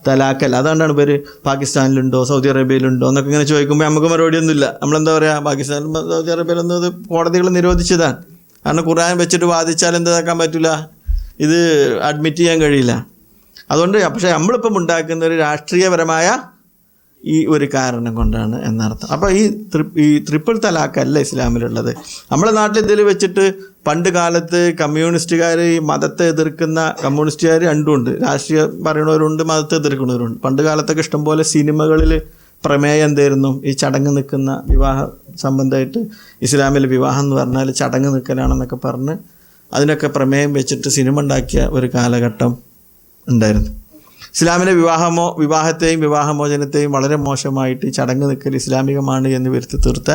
തലാഖല്ല. അതുകൊണ്ടാണ് പേര് പാകിസ്ഥാനിലുണ്ടോ സൗദി അറേബ്യയിലുണ്ടോ എന്നൊക്കെ ഇങ്ങനെ ചോദിക്കുമ്പോൾ നമുക്ക് മറുപടിയൊന്നുമില്ല. നമ്മളെന്താ പറയുക, പാകിസ്ഥാനിലും സൗദി അറേബ്യയിലൊന്നും ഇത് കോടതികൾ നിരോധിച്ചതാണ്. കാരണം ഖുർആൻ വെച്ചിട്ട് വാദിച്ചാൽ എന്താക്കാൻ പറ്റില്ല, ഇത് അഡ്മിറ്റ് ചെയ്യാൻ കഴിയില്ല. അതുകൊണ്ട് പക്ഷേ നമ്മളിപ്പം ഉണ്ടാക്കുന്ന ഒരു രാഷ്ട്രീയപരമായ ഈ ഒരു കാരണം കൊണ്ടാണ് എന്നർത്ഥം. അപ്പോൾ ഈ ട്രിപ്പിൾ തലാഖല്ല ഇസ്ലാമിലുള്ളത്. നമ്മുടെ നാട്ടിൽ ഇതിൽ വെച്ചിട്ട് പണ്ട് കാലത്ത് കമ്മ്യൂണിസ്റ്റുകാർ ഈ മതത്തെ എതിർക്കുന്ന കമ്മ്യൂണിസ്റ്റുകാർ രണ്ടുമുണ്ട്, രാഷ്ട്രീയം പറയണവരുണ്ട്, മതത്തെ എതിർക്കുന്നവരുണ്ട്. പണ്ട് കാലത്തൊക്കെ ഇഷ്ടംപോലെ സിനിമകളിൽ പ്രമേയം എന്തായിരുന്നു, ഈ ചടങ്ങ് നിൽക്കുന്ന വിവാഹ സംബന്ധമായിട്ട് ഇസ്ലാമിൽ വിവാഹം എന്ന് പറഞ്ഞാൽ ചടങ്ങ് നിൽക്കലാണെന്നൊക്കെ പറഞ്ഞ് അതിനൊക്കെ പ്രമേയം വെച്ചിട്ട് സിനിമ ഉണ്ടാക്കിയ ഒരു കാലഘട്ടം ഉണ്ടായിരുന്നു. ഇസ്ലാമിലെ വിവാഹത്തെയും വിവാഹമോചനത്തെയും വളരെ മോശമായിട്ട് ചടങ്ങ് നിൽക്കൽ ഇസ്ലാമികമാണ് എന്ന് വരുത്തി തീർത്ത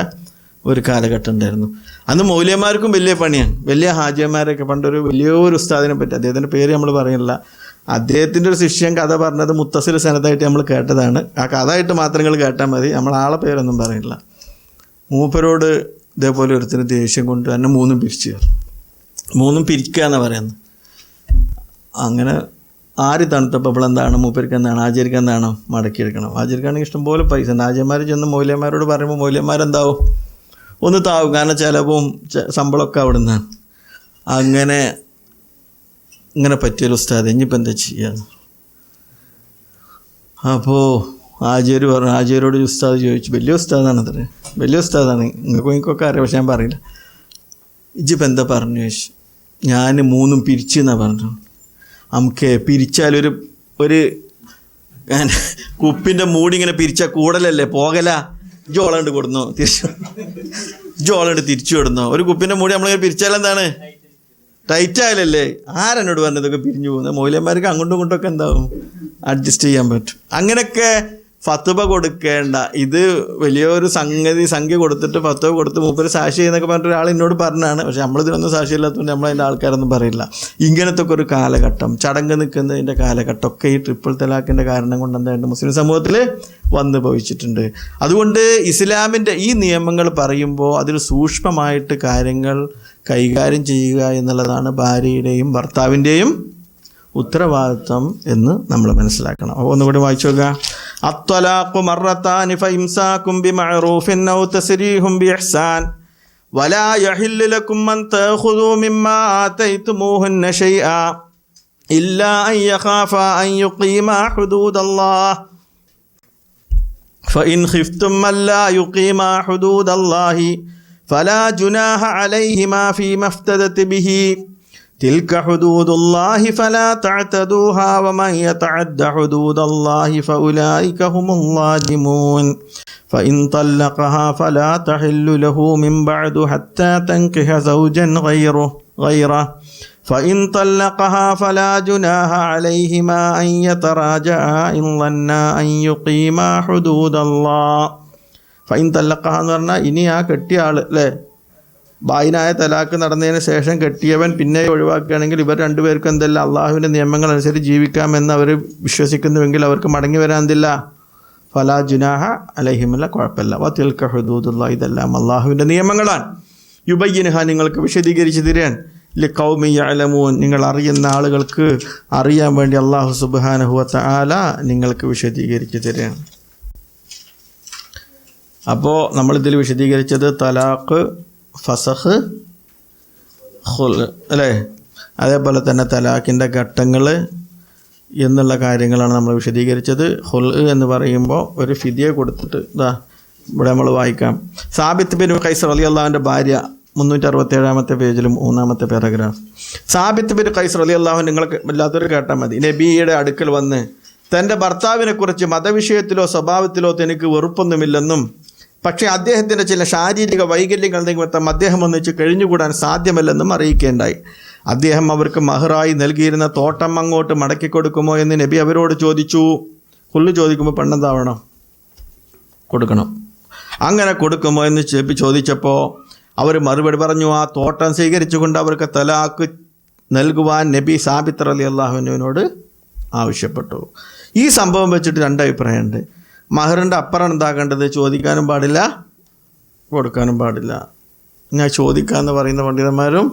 ഒരു കാലഘട്ടം ഉണ്ടായിരുന്നു. അന്ന് മൗലവിമാർക്കും വലിയ പണിയാണ്. വലിയ ഹാജിയന്മാരൊക്കെ പണ്ടൊരു വലിയൊരു ഉസ്താദിനെ പറ്റി, അദ്ദേഹത്തിൻ്റെ പേര് നമ്മൾ പറയുന്നില്ല, അദ്ദേഹത്തിൻ്റെ ഒരു ശിഷ്യൻ കഥ പറഞ്ഞത് മുത്തസിൽ സനത്തായിട്ട് നമ്മൾ കേട്ടതാണ്. ആ കഥയായിട്ട് മാത്രം നിങ്ങൾ കേട്ടാൽ മതി, നമ്മൾ ആളെ പേരൊന്നും പറയില്ല. മൂപ്പരോട് ഇതേപോലെ ഒരുത്തിന് ദേഷ്യം കൊണ്ട് തന്നെ 3 പിരിച്ചു കയറും. 3 പിരിക്കുക എന്നാണ് പറയുന്നത്. അങ്ങനെ ആര് തണുത്തപ്പോൾ എന്താണ് മൂപ്പർക്ക് എന്താണ് ആചാര്യക്ക് എന്താണോ മടക്കിയെടുക്കണം. ആചാര്യക്കാണെങ്കിൽ ഇഷ്ടംപോലെ പൈസ ഉണ്ട്. ആചാര്യന്മാർ ചെന്ന് മൗലവിമാരോട് പറയുമ്പോൾ മൗലവിമാരെന്താവും, ഒന്ന് താവും, കാരണം ചിലവും ശമ്പളമൊക്കെ അവിടെ നിന്നാണ്. ഇങ്ങനെ പറ്റിയൊരു ഉസ്താദ് ഇനിയിപ്പോൾ എന്താ ചെയ്യുക. അപ്പോൾ ആചാര്യ പറഞ്ഞു, ആചാര്യോട് ഉസ്താദ് ചോദിച്ചു, വലിയ ഉസ്താദാണ് അത്ര, വലിയ ഉസ്താദാണ്, നിങ്ങൾക്കൊക്കെ അറിയാം പക്ഷെ ഞാൻ പറയില്ല. ഇജിപ്പോൾ എന്താ പറഞ്ഞു ചോദിച്ചു. ഞാൻ 3 പിരിച്ചു എന്നാണ് പറഞ്ഞു. നമുക്ക് പിരിച്ചാലൊരു കുപ്പിൻ്റെ മൂടി ഇങ്ങനെ പിരിച്ചാൽ കൂടലല്ലേ, പോകല, ജോളണ്ട് കൊടുന്നോ തിരിച്ചു കൊടുന്നോ. ഒരു കുപ്പിൻ്റെ മൂടി നമ്മളിങ്ങനെ പിരിച്ചാൽ എന്താണ്, ടൈറ്റ് ആയാലല്ലേ. ആരെന്നോട് പറഞ്ഞതൊക്കെ പിരിഞ്ഞു പോകുന്നത്. മൗലവിമാർക്ക് അങ്ങോട്ടും ഇങ്ങോട്ടൊക്കെ എന്താവും, അഡ്ജസ്റ്റ് ചെയ്യാൻ പറ്റും. അങ്ങനെയൊക്കെ ഫത്വ കൊടുക്കേണ്ട, ഇത് വലിയൊരു സംഖ്യ കൊടുത്തിട്ട് ഫത്വ കൊടുത്ത് മൂപ്പര് സാക്ഷി എന്നൊക്കെ പറഞ്ഞിട്ട് ഒരാൾ എന്നോട് പറഞ്ഞാണ്. പക്ഷെ നമ്മളിതിനൊന്നും സാക്ഷിയില്ലാത്തതുകൊണ്ട് നമ്മളതിൻ്റെ ആൾക്കാരൊന്നും പറയില്ല. ഇങ്ങനത്തെ ഒക്കെ ഒരു കാലഘട്ടം, ചടങ്ങ് നിൽക്കുന്നതിൻ്റെ കാലഘട്ടമൊക്കെ ഈ ട്രിപ്പിൾ തലാഖിൻ്റെ കാരണം കൊണ്ട് എന്തായിട്ട് മുസ്ലിം സമൂഹത്തിൽ വന്നു ഭവിച്ചിട്ടുണ്ട്. അതുകൊണ്ട് ഇസ്ലാമിൻ്റെ ഈ നിയമങ്ങൾ പറയുമ്പോൾ അതിൽ സൂക്ഷ്മമായിട്ട് കാര്യങ്ങൾ കൈകാര്യം ചെയ്യുക എന്നുള്ളതാണ് ഭാര്യയുടെയും ഭർത്താവിൻ്റെയും ഉത്തരവാദിത്വം എന്ന് നമ്മൾ മനസ്സിലാക്കണം. അപ്പോൾ ഒന്നുകൂടി വായിച്ചു നോക്കുക. അത്വലാഖു മർറതാനി ഫഇംസാകും ബിമഅറൂഫിൻ ഔ തസ്രീഹും ബിഇഹ്സാൻ വലാ യഹില്ലു ലക്കും അൻ തഅഖുദൂ മിമ്മാ ആതൈതുമൂഹുന്ന ശൈആ إلا أن يخافا أن يقيما حدود الله فإن خفتم ألا يقيما حدود الله فلا جناح عليهما فيما افتدت به تلك حدود الله فلا تعتدوها ومن يتعد حدود الله فأولئك هم الظالمون فإن طلقها فلا تحل له من بعد حتى تنكح زوجا غيره فإن طلقها فلا جناح عليهما أن يتراجعا إن ظنا أن يقيما حدود الله ഫൈൻ തല്ലഖഹ എന്ന് പറഞ്ഞാൽ ഇനി ആ കെട്ടിയ ആൾ അല്ലേ ബായിനായ തലാക്ക് നടന്നതിന് ശേഷം കെട്ടിയവൻ പിന്നെ ഒഴിവാക്കുകയാണെങ്കിൽ ഇവർ രണ്ടുപേർക്കും എന്തല്ല അള്ളാഹുവിൻ്റെ നിയമങ്ങൾ അനുസരിച്ച് ജീവിക്കാമെന്ന് അവർ വിശ്വസിക്കുന്നുവെങ്കിൽ അവർക്ക് മടങ്ങി വരാൻ എന്തില്ല ഫലാ ജുനാഹ അലൈഹിമല്ല, കുഴപ്പമില്ല. വതിൽക ഹുദൂദുല്ലാഹ്, ഇതെല്ലാം അള്ളാഹുവിൻ്റെ നിയമങ്ങളാണ്. യുബയ്യിനുഹ, നിങ്ങൾക്ക് വിശദീകരിച്ച് തരാൻ ലിഖൗമി യഅലമൂൻ, നിങ്ങൾ അറിയുന്ന ആളുകൾക്ക് അറിയാൻ വേണ്ടി അള്ളാഹു സുബ്ഹാനഹു വ തആല നിങ്ങൾക്ക് വിശദീകരിച്ച് തരാൻ. അപ്പോൾ നമ്മളിതിൽ വിശദീകരിച്ചത് തലാഖ്, ഫസഖ്, ഖുൽ അല്ലേ, അതേപോലെ തന്നെ തലാഖിൻ്റെ ഘട്ടങ്ങൾ എന്നുള്ള കാര്യങ്ങളാണ് നമ്മൾ വിശദീകരിച്ചത്. ഖുൽ എന്ന് പറയുമ്പോൾ ഒരു ഫിദിയ കൊടുത്തിട്ട് ഇതാ ഇവിടെ നമ്മൾ വായിക്കാം. സാബിത്ത് ബിൻ ഖൈസ് റളിയല്ലാഹുവിൻ്റെ ഭാര്യ 367 പേജിലും 3ാമത്തെ പാരഗ്രാഫ്. സാബിത്ത് ബിൻ ഖൈസ് റളിയല്ലാഹു, നിങ്ങൾക്ക് വല്ലാത്തൊരു കേട്ടാൽ മതി. നബിയുടെ അടുക്കൽ വന്ന് തൻ്റെ ഭർത്താവിനെ കുറിച്ച് മതവിഷയത്തിലോ സ്വഭാവത്തിലോ തനിക്ക് വെറുപ്പൊന്നുമില്ലെന്നും പക്ഷേ അദ്ദേഹത്തിൻ്റെ ചില ശാരീരിക വൈകല്യങ്ങൾ നിമിത്തം അദ്ദേഹം ഒന്നിച്ച് കഴിഞ്ഞുകൂടാൻ സാധ്യമല്ലെന്നും അറിയിക്കേണ്ടായി. അദ്ദേഹം അവർക്ക് മഹറായി നൽകിയിരുന്ന തോട്ടം അങ്ങോട്ട് മടക്കി കൊടുക്കുമോ എന്ന് നബി അവരോട് ചോദിച്ചു. കുള്ളു ചോദിക്കുമ്പോൾ പെണ്ണെന്താവണം? കൊടുക്കണം. അങ്ങനെ കൊടുക്കുമോ എന്ന് ചോദിച്ചപ്പോൾ അവർ മറുപടി പറഞ്ഞു, ആ തോട്ടം സ്വീകരിച്ചുകൊണ്ട് അവർക്ക് തലാക്ക് നൽകുവാൻ നബി സാബിത്ത് റളിയല്ലാഹുവിനോട് ആവശ്യപ്പെട്ടു. ഈ സംഭവം വെച്ചിട്ട് 2 അഭിപ്രായമുണ്ട്. മഹറിൻ്റെ അപ്പുറം എന്താക്കേണ്ടത്? ചോദിക്കാനും പാടില്ല, കൊടുക്കാനും പാടില്ല. ഞാൻ ചോദിക്കാമെന്ന് പറയുന്ന പണ്ഡിതന്മാരും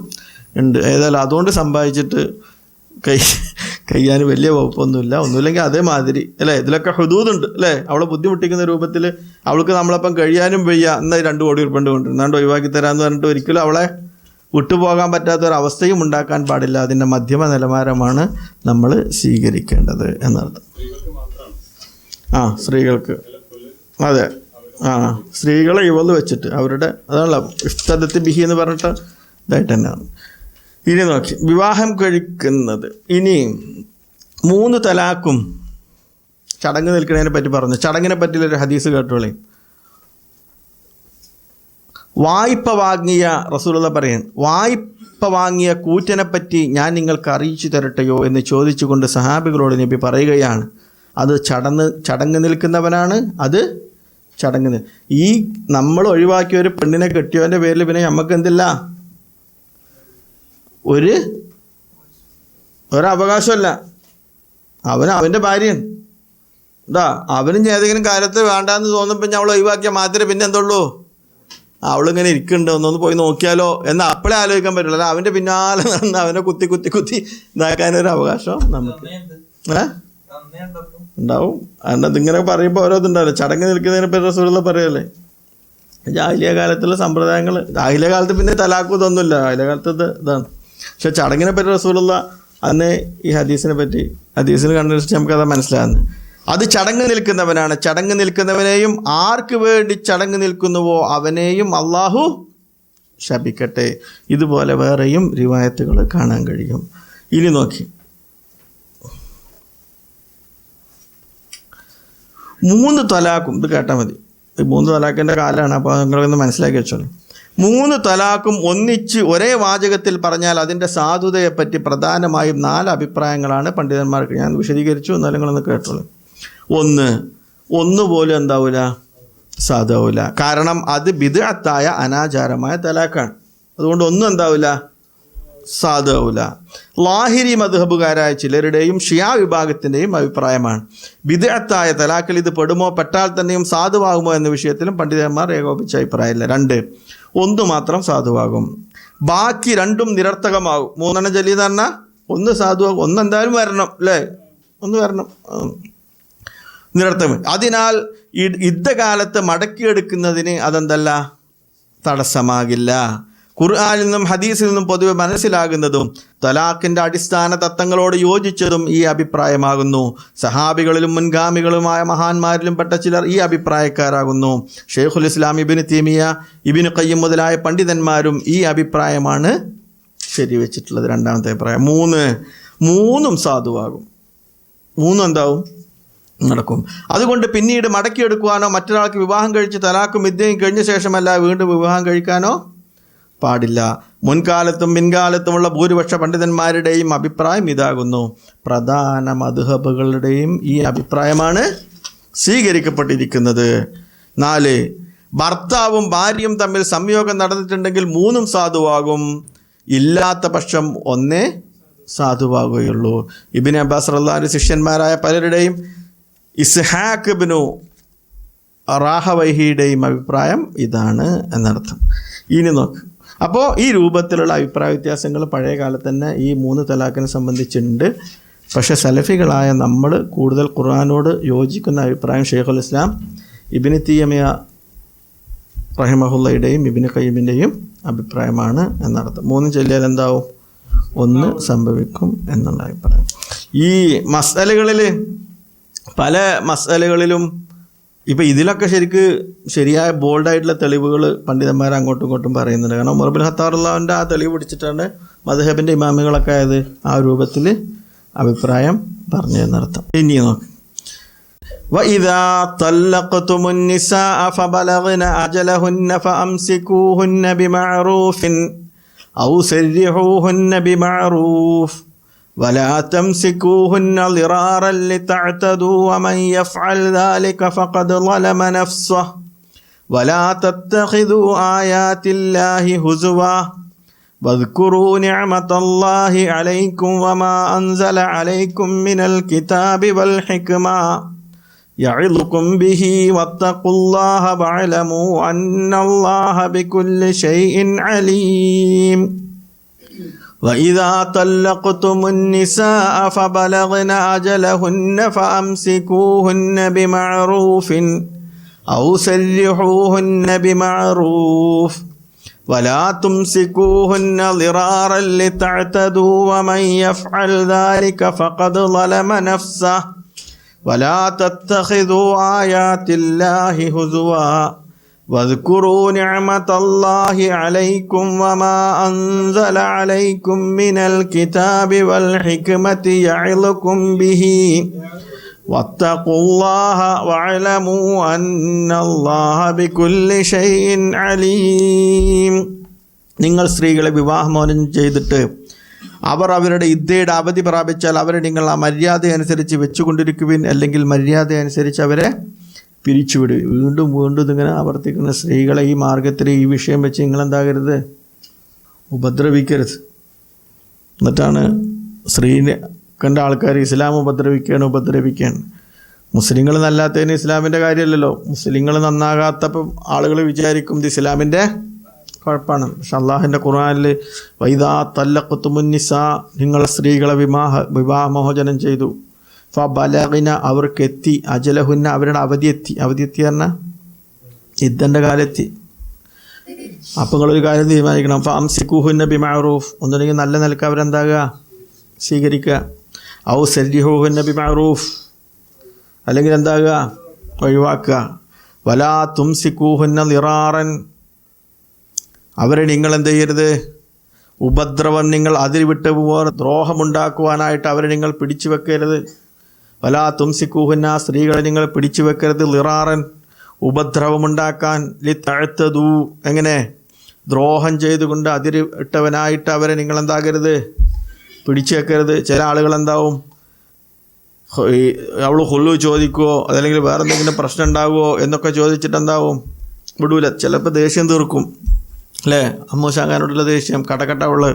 ഉണ്ട്. ഏതായാലും അതുകൊണ്ട് സമ്പാദിച്ചിട്ട് കഴിയാൻ വലിയ വകുപ്പൊന്നുമില്ല. ഒന്നുമില്ലെങ്കിൽ അതേമാതിരി അല്ലേ, ഇതിലൊക്കെ ഹുദൂദുണ്ട് അല്ലേ. അവളെ ബുദ്ധിമുട്ടിക്കുന്ന രൂപത്തിൽ അവൾക്ക് നമ്മളപ്പം കഴിയാനും വയ്യ, എന്നാൽ 2 കോടി ഉറുപ്പിക കൊണ്ടിരുന്നാണ്ട് ഒഴിവാക്കി തരാമെന്ന് പറഞ്ഞിട്ട് ഒരിക്കലും അവളെ വിട്ടുപോകാൻ പറ്റാത്തൊരവസ്ഥയും ഉണ്ടാക്കാൻ പാടില്ല. അതിൻ്റെ മധ്യമ നിലവാരമാണ് നമ്മൾ സ്വീകരിക്കേണ്ടത് എന്നർത്ഥം. സ്ത്രീകൾക്ക് അതെ, സ്ത്രീകളെ ഇവള് വെച്ചിട്ട് അവരുടെ അതാണല്ലോ ഇഫ്തദത്ത് ബിഹി എന്ന് പറഞ്ഞിട്ട് ഇതായിട്ട് തന്നെയാണ്. ഇനി നോക്കി വിവാഹം കഴിക്കുന്നത്. ഇനി 3 തലാക്കും ചടങ്ങ് നിൽക്കുന്നതിനെ പറ്റി പറഞ്ഞു. ചടങ്ങിനെ പറ്റിയൊരു ഹദീസ് കേട്ടോളി. വായ്പ വാങ്ങിയ റസൂലുള്ള പറയാൻ, വായ്പ വാങ്ങിയ കൂറ്റനെ പറ്റി ഞാൻ നിങ്ങൾക്ക് അറിയിച്ചു തരട്ടെയോ എന്ന് ചോദിച്ചുകൊണ്ട് സഹാബികളോട് നബി പറയുകയാണ്, അത് ചടങ്ങ് നിൽക്കുന്നവനാണ്. അത് ചടങ്ങ് ഈ നമ്മൾ ഒഴിവാക്കിയ ഒരു പെണ്ണിനെ കെട്ടിയവൻ്റെ പേരിൽ പിന്നെ നമുക്ക് എന്തില്ല, ഒരവകാശമല്ല. അവൻ്റെ ഭാര്യയാണ് ഇതാ, അവനും ഏതെങ്കിലും കാലത്ത് വേണ്ടാന്ന് തോന്നുമ്പോൾ അവൾ ഒഴിവാക്കിയാൽ മാത്രമേ പിന്നെ എന്തുള്ളൂ, അവളിങ്ങനെ ഇരിക്കുന്നുണ്ട്, ഒന്നൊന്ന് പോയി നോക്കിയാലോ എന്ന് അപ്പോഴേ ആലോചിക്കാൻ പറ്റുള്ളൂ. അല്ല അവൻ്റെ പിന്നാലെ നടന്ന് അവനെ കുത്തി ഇതാക്കാനൊരു അവകാശം നമുക്ക് ഉണ്ടാവും. അതുകൊണ്ട് അതിങ്ങനെ പറയുമ്പോൾ ഓരോന്നുണ്ടാവില്ല. ചടങ്ങ് നിൽക്കുന്നതിനെ പറ്റി റസൂലുള്ള പറയല്ലേ. ജാഹിലിയ കാലത്തുള്ള സമ്പ്രദായങ്ങൾ, ജാഹിലിയ കാലത്ത് പിന്നെ തലാഖും ഇതൊന്നുമില്ല, ജാഹിലിയ കാലത്ത് ഇതാണ്. പക്ഷെ ചടങ്ങിനെ പറ്റി റസൂലുള്ള അന്ന് ഈ ഹദീസിനെ കണ്ടനുസരിച്ച് നമുക്കത് മനസ്സിലാകുന്നത്. അത് ചടങ്ങ് നിൽക്കുന്നവനാണ്. ചടങ്ങ് നിൽക്കുന്നവനെയും ആർക്ക് വേണ്ടി ചടങ്ങ് നിൽക്കുന്നുവോ അവനെയും അള്ളാഹു ശപിക്കട്ടെ. ഇതുപോലെ വേറെയും റിവായത്തുകൾ കാണാൻ കഴിയും. ഇനി നോക്കി 3 തലാഖും, ഇത് കേട്ടാൽ മതി, 3 തലാഖിൻ്റെ കാലമാണ്, അപ്പോൾ നിങ്ങളൊന്ന് മനസ്സിലാക്കി വെച്ചോളൂ. 3 തലാഖും ഒന്നിച്ച് ഒരേ വാചകത്തിൽ പറഞ്ഞാൽ അതിൻ്റെ സാധുതയെപ്പറ്റി പ്രധാനമായും 4 അഭിപ്രായങ്ങളാണ് പണ്ഡിതന്മാർക്ക്. ഞാൻ വിശദീകരിച്ചു, എന്നാലും നിങ്ങളൊന്ന് കേട്ടോളൂ. ഒന്നുപോലും എന്താവില്ല, സാധുവാവില്ല. കാരണം അത് ബിദ്അത്തായ അനാചാരമായ തലാഖാണ്. അതുകൊണ്ട് ഒന്നും എന്താവില്ല, സാധുവാവില്ല. ലാഹിരി മദ്ഹബുകാരായ ചിലരുടെയും ഷിയാ വിഭാഗത്തിൻ്റെയും അഭിപ്രായമാണ്. ബിദ്അത്തായ തലാഖിൽ ഇത് പെടുമോ, പെട്ടാൽ തന്നെയും സാധുവാകുമോ എന്ന വിഷയത്തിലും പണ്ഡിതന്മാർ ഏകോപിച്ച അഭിപ്രായമില്ല. 2, 1 മാത്രം സാധുവാകും, ബാക്കി 2ഉം നിരർത്ഥകമാകും. 3 ജലീദ് പറഞ്ഞാൽ 1 സാധുവാകും, 1 എന്തായാലും വരണം അല്ലേ, 1 വരണം, നിരർത്ഥകം. അതിനാൽ യുദ്ധകാലത്ത് മടക്കിയെടുക്കുന്നതിന് അതെന്തല്ല, തടസ്സമാകില്ല. ഖുർആനിൽ നിന്നും ഹദീസിൽ നിന്നും പൊതുവെ മനസ്സിലാകുന്നതും തലാഖിൻ്റെ അടിസ്ഥാന തത്വങ്ങളോട് യോജിച്ചതും ഈ അഭിപ്രായമാകുന്നു. സഹാബികളിലും മുൻഗാമികളുമായ മഹാന്മാരിലും പെട്ട ചിലർ ഈ അഭിപ്രായക്കാരാകുന്നു. ഷെയ്ഖുൽ ഇസ്ലാം ഇബ്നു തൈമിയ, ഇബ്നു ഖയ്യിം മുതലായ പണ്ഡിതന്മാരും ഈ അഭിപ്രായമാണ് ശരിവെച്ചിട്ടുള്ളത്. രണ്ടാമത്തെ അഭിപ്രായം. മൂന്നും സാധുവാകും. എന്താവും? നടക്കും. അതുകൊണ്ട് പിന്നീട് മടക്കിയെടുക്കുവാനോ മറ്റൊരാൾക്ക് വിവാഹം കഴിച്ച് തലാഖും ഇദ്ദയും കഴിഞ്ഞ ശേഷമല്ല വീണ്ടും വിവാഹം കഴിക്കാനോ പാടില്ല. മുൻകാലത്തും പിൻകാലത്തുമുള്ള ഭൂരിപക്ഷ പണ്ഡിതന്മാരുടെയും അഭിപ്രായം ഇതാകുന്നു. പ്രധാന മദ്ഹബുകളുടെയും ഈ അഭിപ്രായമാണ് സ്വീകരിക്കപ്പെട്ടിരിക്കുന്നത്. 4. ഭർത്താവും ഭാര്യയും തമ്മിൽ സംയോഗം നടന്നിട്ടുണ്ടെങ്കിൽ 3 സാധുവാകും. ഇല്ലാത്ത പക്ഷം 1 സാധുവാകുകയുള്ളൂ. ഇബ്നു അബ്ബാസ് റളിയല്ലാഹു അൻഹു ശിഷ്യന്മാരായ പലരുടെയും ഇസ്ഹാഖ് ഇബ്നു റാഹവൈഹിയുടെയും അഭിപ്രായം ഇതാണ് എന്നർത്ഥം. ഇനി നോക്ക്. അപ്പോൾ ഈ രൂപത്തിലുള്ള അഭിപ്രായ വ്യത്യാസങ്ങൾ പഴയ കാലത്ത് തന്നെ ഈ 3 തലാഖിനെ സംബന്ധിച്ചുണ്ട്. പക്ഷേ സലഫികളായ നമ്മൾ കൂടുതൽ ഖുർആനോട് യോജിക്കുന്ന അഭിപ്രായം ഷെയ്ഖുൽ ഇസ്ലാം ഇബ്നു തൈമിയ റഹിമഹുള്ളയുടെയും ഇബ്നു ഖയ്യിമിൻ്റെയും അഭിപ്രായമാണ് എന്നർത്ഥം. 3 ചൊല്ലിയാൽ എന്താവും? 1 സംഭവിക്കും എന്നുള്ള അഭിപ്രായം. ഈ മസ്അലകളിൽ പല മസ്അലകളിലും ഇപ്പോൾ ഇതിലൊക്കെ ശരിയായ ബോൾഡായിട്ടുള്ള തെളിവുകൾ പണ്ഡിതന്മാർ അങ്ങോട്ടും ഇങ്ങോട്ടും പറയുന്നുണ്ട്. കാരണം ഉമർ ഇബ്നു ഖത്താബ് റളിയല്ലാഹു ആ തെളിവ് പിടിച്ചിട്ടാണ് മദ്ഹബിൻ്റെ ഇമാമികളൊക്കെ ആയത് ആ രൂപത്തിൽ അഭിപ്രായം പറഞ്ഞു എന്നർത്ഥം. ഇനി നോക്ക്. وَإِذَا طَلَّقْتُمُ النِّسَاءَ فَبَلَغْنَ أَجَلَهُنَّ فَأَمْسِكُوهُنَّ بِمَعْرُوفٍ أَوْ سَرِّحُوهُنَّ بِمَعْرُوفٍ وَلَا تَمْسِكُوهُنَّ ضِرَارًا لِتَعْتَدُوا وَمَنْ يَفْعَلْ ذَلِكَ فَقَدْ ظَلَمَ نَفْسَهُ وَلَا تَتَّخِذُوا آيَاتِ اللَّهِ هُزُوًا واذكروا نعمة الله عليكم وما أنزل عليكم من الكتاب والحكمة يعظكم به واتقوا الله واعلموا أن الله بكل شيء عليم وإذا طلقتم النساء فبلغن أجلهن فأمسكوهن بمعروف أو سرحوهن بمعروف ولا تمسكوهن ضرارا لتعتدوا ومن يفعل ذلك فقد ظلم نفسه ولا تتخذوا آيات الله هزوا واذكروا نعمة الله عليكم وما أنزل عليكم من الكتاب والحكمة يعظكم به واتقوا الله واعلموا أن الله بكل شيء عليم. നിങ്ങൾ സ്ത്രീകളെ വിവാഹമോചനം ചെയ്തിട്ട് അവർ അവരുടെ ഇദ്ദയുടെ അവധി പ്രാപിച്ചാൽ അവരെ നിങ്ങൾ ആ മര്യാദ അനുസരിച്ച് വെച്ചുകൊണ്ടിരിക്കുവിൻ, അല്ലെങ്കിൽ മര്യാദ അനുസരിച്ച് അവരെ പിരിച്ചുവിടുക. വീണ്ടും വീണ്ടും ഇതിങ്ങനെ ആവർത്തിക്കുന്ന സ്ത്രീകളെ ഈ മാർഗത്തിൽ ഈ വിഷയം വെച്ച് നിങ്ങളെന്താകരുത്, ഉപദ്രവിക്കരുത്. എന്നിട്ടാണ് സ്ത്രീനെ കണ്ട ആൾക്കാർ ഇസ്ലാം ഉപദ്രവിക്കുകയാണ്. മുസ്ലിങ്ങൾ നല്ലാത്തതിന് ഇസ്ലാമിൻ്റെ കാര്യമല്ലല്ലോ. മുസ്ലിങ്ങൾ നന്നാകാത്തപ്പം ആളുകൾ വിചാരിക്കും ഇത് ഇസ്ലാമിൻ്റെ കുഴപ്പമാണ്. പക്ഷെ അള്ളാഹിൻ്റെ ഖുർആനിൽ വൈദാ തല്ലഖ്തുമുൻ നിസാ, നിങ്ങളെ സ്ത്രീകളെ വിവാഹമോചനം ചെയ്തു, ഫബലഗിന അവർക്കെത്തി, അജലഹുന്ന അവരുടെ അവധി എത്തി പറഞ്ഞാൽ ഇദ്ദൻ്റെ കാലെത്തി. അപ്പോൾ നിങ്ങളൊരു കാര്യം തീരുമാനിക്കണം, ഫഅംസികൂഹുന്ന ബിമഅറൂഫ്, ഒന്നുണ്ടെങ്കിൽ നല്ല നിലക്ക് അവരെന്താകുക, സ്വീകരിക്കുക. ഔ സരിഹൂഹുന്ന ബിമഅറൂഫ്, അല്ലെങ്കിൽ എന്താകുക, ഒഴിവാക്കുക. വലാ തുംസികൂഹുന്ന ളിറാറൻ, അവരെ നിങ്ങൾ എന്ത് ചെയ്യരുത്, ഉപദ്രവം നിങ്ങൾ അതിര് വിട്ട് പോകാൻ ദ്രോഹമുണ്ടാക്കുവാനായിട്ട് അവരെ നിങ്ങൾ പിടിച്ചു വെക്കരുത്. വലാ തുംസികൂഹുന്ന, സ്ത്രീകളെ നിങ്ങൾ പിടിച്ചു വെക്കരുത്, ളിറാറൻ ഉപദ്രവമുണ്ടാക്കാൻ, ലിതഅ്തദൂ, എങ്ങനെ, ദ്രോഹം ചെയ്തുകൊണ്ട് അതിര് ഇട്ടവനായിട്ട് അവരെ നിങ്ങൾ എന്താകരുത്, പിടിച്ചു വെക്കരുത്. ചില ആളുകൾ എന്താവും, അവൾ ഹുല്ലു ചോദിക്കുമോ അതല്ലെങ്കിൽ വേറെ എന്തെങ്കിലും പ്രശ്നം ഉണ്ടാകുമോ എന്നൊക്കെ ചോദിച്ചിട്ട് എന്താവും, വിടൂല. ചിലപ്പോൾ ദേഷ്യം തീർക്കും, അല്ലേ, അമ്മൂശാങ്കാനോടുള്ള ദേഷ്യം കടക്കട്ടവള്,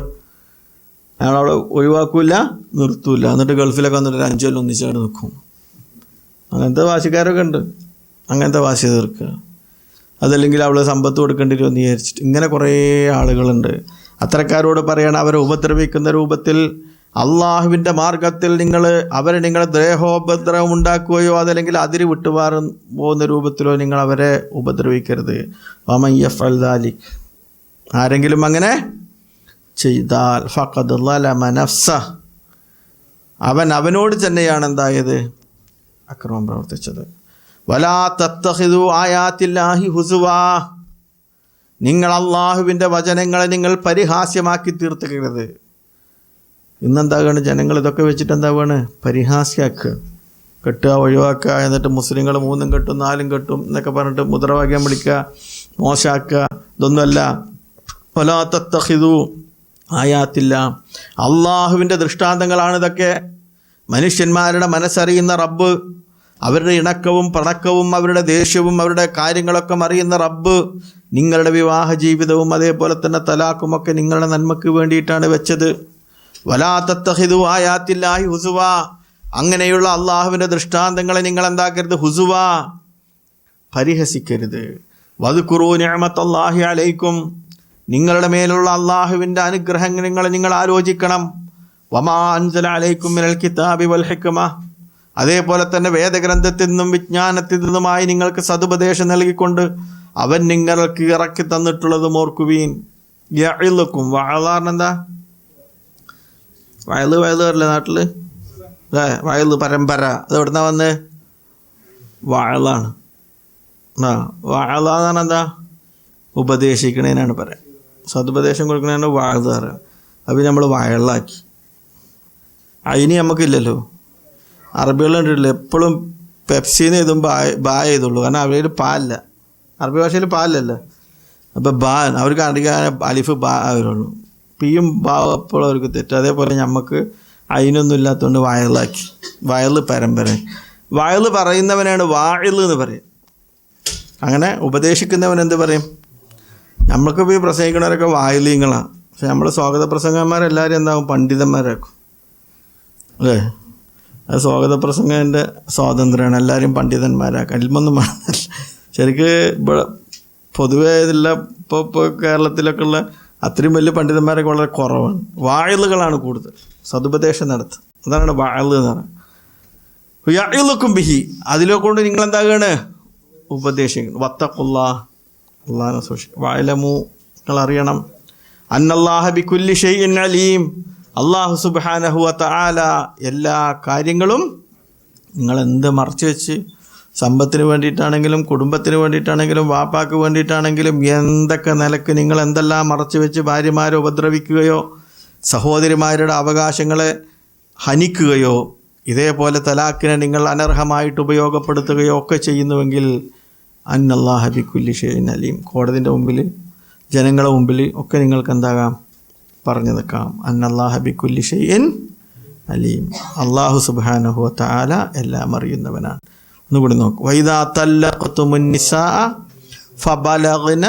അയാളവളെ ഒഴിവാക്കില്ല, നിർത്തൂല. എന്നിട്ട് ഗൾഫിലൊക്കെ വന്നിട്ട് 5 കൊല്ലം ഒന്നിച്ചാണ് നിൽക്കും. അങ്ങനത്തെ വാശിക്കാരൊക്കെ ഉണ്ട്. അങ്ങനത്തെ വാശി തീർക്കുക. അതല്ലെങ്കിൽ അവളെ സമ്പത്ത് കൊടുക്കേണ്ടി വരുമെന്ന് വിചാരിച്ചിട്ട് ഇങ്ങനെ കുറേ ആളുകളുണ്ട്. അത്തരക്കാരോട് പറയണം, അവരെ ഉപദ്രവിക്കുന്ന രൂപത്തിൽ അള്ളാഹുവിൻ്റെ മാർഗത്തിൽ നിങ്ങൾ ദേഹോപദ്രവം ഉണ്ടാക്കുകയോ അതല്ലെങ്കിൽ അതിര് വിട്ടുമാറും പോകുന്ന രൂപത്തിലോ നിങ്ങൾ അവരെ ഉപദ്രവിക്കരുത്. വമൻ യഫ്അൽ ദാലിക്, ആരെങ്കിലും അങ്ങനെ ചെയ്താൽ ഫഖദ് ളലമ നഫ്സ, അവനോട് തന്നെയാണ് എന്തായത്, അക്രമം പ്രവർത്തിച്ചത്. വലാ തത്തഖിദു ആയാത്തില്ലാഹി ഹുസുവാ, നിങ്ങൾ അള്ളാഹുവിൻ്റെ വചനങ്ങളെ നിങ്ങൾ പരിഹാസ്യമാക്കി തീർത്തുകരുത്. ഇന്നെന്താകാണ് ജനങ്ങൾ ഇതൊക്കെ വെച്ചിട്ട് എന്താവാണ്, പരിഹാസ്യമാക്കുക, കെട്ടുക, ഒഴിവാക്കുക, എന്നിട്ട് മുസ്ലിങ്ങൾ 3 കെട്ടും 4 കെട്ടും എന്നൊക്കെ പറഞ്ഞിട്ട് മുദ്രാവാക്യം വിളിക്കുക, മോശമാക്കുക. ഇതൊന്നുമല്ല. വലാ തത്തഖിദു ആയാത്തില്ല, അള്ളാഹുവിൻ്റെ ദൃഷ്ടാന്തങ്ങളാണ് ഇതൊക്കെ. മനുഷ്യന്മാരുടെ മനസ്സറിയുന്ന റബ്ബ്, അവരുടെ ഇണക്കവും പണക്കവും അവരുടെ ദേഷ്യവും അവരുടെ കാര്യങ്ങളൊക്കെ അറിയുന്ന റബ്ബ് നിങ്ങളുടെ വിവാഹ ജീവിതവും അതേപോലെ തന്നെ തലാഖുമൊക്കെ നിങ്ങളുടെ നന്മയ്ക്ക് വേണ്ടിയിട്ടാണ് വെച്ചത്. വലാ തത്തഖിദു ആയാത്തില്ലാഹി ഹുസുവാ, അങ്ങനെയുള്ള അള്ളാഹുവിൻ്റെ ദൃഷ്ടാന്തങ്ങളെ നിങ്ങൾ എന്താക്കരുത്, ഹുസുവാ, പരിഹസിക്കരുത്. വദ്കുറൂ നിഅമത്തല്ലാഹി അലൈക്കും, നിങ്ങളുടെ മേലുള്ള അള്ളാഹുവിൻ്റെ അനുഗ്രഹങ്ങൾ നിങ്ങൾ ആലോചിക്കണം. വമാ അൻസല അലൈക്കും മിനൽ കിതാബി വൽ ഹിക്മ, അതേപോലെ തന്നെ വേദഗ്രന്ഥത്തിൽ നിന്നും വിജ്ഞാനത്തിൽ നിന്നുമായി നിങ്ങൾക്ക് സതുപദേശം നൽകിക്കൊണ്ട് അവൻ നിങ്ങൾക്ക് ഇറക്കി തന്നിട്ടുള്ളതും ഓർക്കുവീൻ. യഇലുക്കും, വഅളാർന്ന് എന്താ, വയല് വരല്ലേ നാട്ടിൽ, അല്ലേ? വയല് പരമ്പര, അത് എവിടുന്നാ വന്ന്, വഅളാണ്. വഅള എന്നാണ് എന്താ, ഉപദേശിക്കണേനാണ് പറയാം, സതുപദേശം കൊടുക്കണേനാണ് വഅള് പറയുക. അപ്പം നമ്മൾ വയലാക്കി. അതിന് നമുക്കില്ലല്ലോ. അറബികൾ കണ്ടിട്ടില്ല, എപ്പോഴും പെപ്സിന്ന് എഴുതും ബാ എഴുതുള്ളൂ, കാരണം അവരുടെ പാലില്ല, അറബി ഭാഷയിൽ പാലില്ലല്ലോ. അപ്പോൾ ബാ അവർക്ക് അടിക്കാൻ അലിഫ് ബാ വരുള്ളൂ, പിയും ബാ എപ്പോഴും അവർക്ക് തെറ്റും. അതേപോലെ നമുക്ക് അതിനൊന്നും ഇല്ലാത്തതുകൊണ്ട് വയലാക്കി. വയല് പരമ്പര, വയല് പറയുന്നവനാണ് വാഇല് എന്ന് പറയും. അങ്ങനെ ഉപദേശിക്കുന്നവൻ എന്ത് പറയും? നമ്മൾക്കിപ്പോൾ ഈ പ്രസംഗിക്കുന്നവരൊക്കെ വായിലീങ്ങളാണ്, പക്ഷെ നമ്മൾ സ്വാഗത പ്രസംഗന്മാരെല്ലാവരും എന്താകും, പണ്ഡിതന്മാരാക്കും, അല്ലേ? അത് സ്വാഗത പ്രസംഗത്തിൻ്റെ സ്വാതന്ത്ര്യമാണ്, എല്ലാവരും പണ്ഡിതന്മാരാക്കാം, ഇൽമൊന്നും വേണമെന്നില്ല. ശരിക്ക് ഇവിടെ പൊതുവേ ഇതില്ല, ഇപ്പോൾ കേരളത്തിലൊക്കെ ഉള്ള അത്രയും വലിയ പണ്ഡിതന്മാരൊക്കെ വളരെ കുറവാണ്. വായിലുകളാണ് കൂടുതൽ സതുപദേശം നടത്തുക, അതാണ് വായില് എന്ന് പറയുന്നത്. യഇലുക്കും ബിഹി, അതിലെ കൊണ്ട് നിങ്ങളെന്താകാണ്, ഉപദേശിക്കണം. വത്തഖുല്ലാ, അള്ളാഹിനെ സൂക്ഷിക്കും. വഅലമു, നിങ്ങൾ അറിയണം, അന്നല്ലാഹ ബികുല്ലി ഷൈഇൻ അലീം, അള്ളാഹു സുബ്ഹാനഹു വ തആല എല്ലാ കാര്യങ്ങളും നിങ്ങൾ എന്ത് മറച്ചു വെച്ച്, സമ്പത്തിന് വേണ്ടിയിട്ടാണെങ്കിലും കുടുംബത്തിന് വേണ്ടിയിട്ടാണെങ്കിലും വാപ്പാക്ക് വേണ്ടിയിട്ടാണെങ്കിലും എന്തൊക്കെ നിലക്ക് നിങ്ങൾ എന്തെല്ലാം മറച്ചു വെച്ച് ഭാര്യമാരെ ഉപദ്രവിക്കുകയോ സഹോദരിമാരുടെ അവകാശങ്ങളെ ഹനിക്കുകയോ ഇതേപോലെ തലാഖിനെ നിങ്ങൾ അനർഹമായിട്ട് ഉപയോഗപ്പെടുത്തുകയോ ഒക്കെ ചെയ്യുന്നുവെങ്കിൽ അന്നല്ലാഹ ബികുല്ലി ഷൈഇൻ അലീം, കോടതിൻ്റെ മുമ്പിൽ ജനങ്ങളുടെ മുമ്പിൽ ഒക്കെ നിങ്ങൾക്ക് എന്താകാം, പറഞ്ഞു നിൽക്കാം. അന്നല്ലാഹ ബികുല്ലി ഷൈഇൻ അലീം, അള്ളാഹു സുബ്ഹാനഹു വ തആല എല്ലാം അറിയുന്നവനാണ്. ഒന്നുകൂടി നോക്കും. വൈദാ തല്ലഖ്തുമുൻ നിസാഅ ഫബലഗ്ന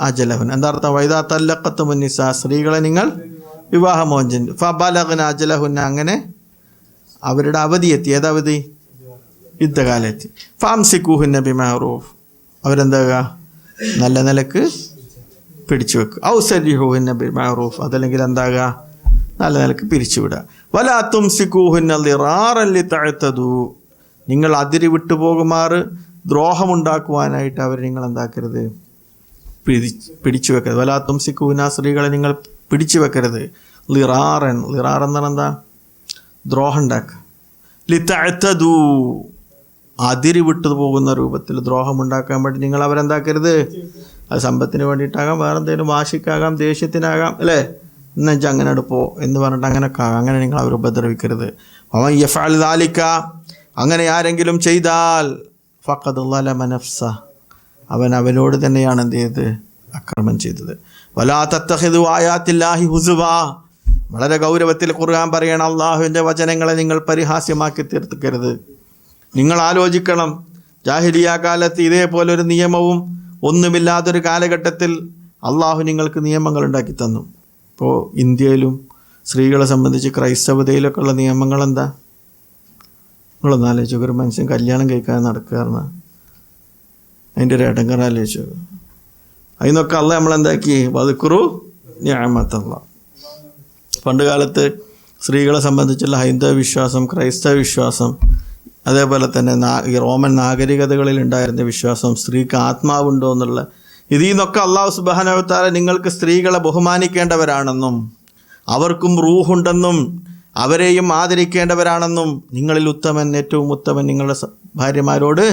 അജലഹുൻ, എന്താ അർത്ഥം? വൈദാ തല്ലഖ്തുമുൻ നിസാ, സ്ത്രീകളെ നിങ്ങൾ വിവാഹമോചനം, ഫബലഗ്ന അജലഹുൻ, അങ്ങനെ അവരുടെ അവധി എത്തി. ഏതവധി? യുദ്ധകാലെത്തി. ഫംസികൂഹുന്ന ബിമഅറൂഫ്, അവരെന്താകുക, നല്ല നിലക്ക് പിടിച്ചു വെക്കുക. ഔ സരിഹുഹുന്ന ബിമഅറൂഫ്, അതല്ലെങ്കിൽ എന്താകുക, നല്ല നിലക്ക് പിരിച്ചുവിടുക. വലാ തുംസികൂഹുന്ന ളിറാറൻ ലിതഅതദു, നിങ്ങൾ അതിരി വിട്ടുപോകുമാറ് ദ്രോഹമുണ്ടാക്കുവാനായിട്ട് അവർ നിങ്ങൾ എന്താക്കരുത്, പിടിച്ചു വെക്കരുത്. വലാ തുംസികൂഹുന്ന, സ്ത്രീകളെ നിങ്ങൾ പിടിച്ചു വെക്കരുത്. ളിറാറൻ, ളിറാർ എന്നാണ് എന്താ, ദ്രോഹം ഉണ്ടാക്കുക. ലിതഅതദു, അതിരി വിട്ടു പോകുന്ന രൂപത്തിൽ ദ്രോഹമുണ്ടാക്കാൻ വേണ്ടി നിങ്ങൾ അവരെന്താക്കരുത്. അത് സമ്പത്തിന് വേണ്ടിയിട്ടാകാം, വേറെ എന്തെങ്കിലും വാശിക്കാകാം, ദേഷ്യത്തിനാകാം, അല്ലേ? എന്നുവെച്ചാൽ അങ്ങനെ എടുപ്പോ എന്ന് പറഞ്ഞിട്ട് അങ്ങനെ നിങ്ങൾ അവർ ഉപദ്രവിക്കരുത്. വമൻ യഫ്അൽ ദാലിക, അങ്ങനെ ആരെങ്കിലും ചെയ്താൽ ഫഖദ് ളലമ നഫ്സ, അവനോട് തന്നെയാണ് എന്ത് ചെയ്തത്, അക്രമം ചെയ്തത്. വലാ തത്തഖിദു ആയാത്തില്ലാഹി ഹുസുവാ, വളരെ ഗൗരവത്തിൽ ഖുർആൻ പറയണം, അള്ളാഹുവിൻ്റെ വചനങ്ങളെ നിങ്ങൾ പരിഹാസ്യമാക്കി തീർക്കരുത്. നിങ്ങൾ ആലോചിക്കണം, ജാഹിലിയ കാലത്ത് ഇതേപോലൊരു നിയമവും ഒന്നുമില്ലാത്തൊരു കാലഘട്ടത്തിൽ അള്ളാഹു നിങ്ങൾക്ക് നിയമങ്ങൾ ഉണ്ടാക്കി തന്നു. ഇപ്പോൾ ഇന്ത്യയിലും സ്ത്രീകളെ സംബന്ധിച്ച് ക്രൈസ്തവതയിലൊക്കെ ഉള്ള നിയമങ്ങൾ എന്താ? നിങ്ങളൊന്ന് ആലോചിച്ചു, ഒരു മനുഷ്യൻ കല്യാണം കഴിക്കാതെ നടക്കുകയെന്ന്, അതിൻ്റെ ഒരു ഇടങ്കറ ആലോചിച്ചു. അതിനൊക്കെ അള്ളാഹ് നമ്മളെന്താക്കി, വദ്കുറു നിഅമത്തല്ലാഹ്. പണ്ട് കാലത്ത് സ്ത്രീകളെ സംബന്ധിച്ചുള്ള ഹൈന്ദവ വിശ്വാസം, ക്രൈസ്തവ വിശ്വാസം, അതേപോലെ തന്നെ ഈ റോമൻ നാഗരികതകളിൽ ഉണ്ടായിരുന്ന വിശ്വാസം, സ്ത്രീക്ക് ആത്മാവുണ്ടോ എന്നുള്ള ഇതിൽ നിന്നൊക്കെ അള്ളാഹു സുബ്ഹാനഹു വ തആല നിങ്ങൾക്ക് സ്ത്രീകളെ ബഹുമാനിക്കേണ്ടവരാണെന്നും അവർക്കും റൂഹുണ്ടെന്നും അവരെയും ആദരിക്കേണ്ടവരാണെന്നും നിങ്ങളിൽ ഉത്തമൻ, ഏറ്റവും ഉത്തമൻ നിങ്ങളുടെ ഭാര്യമാരോട്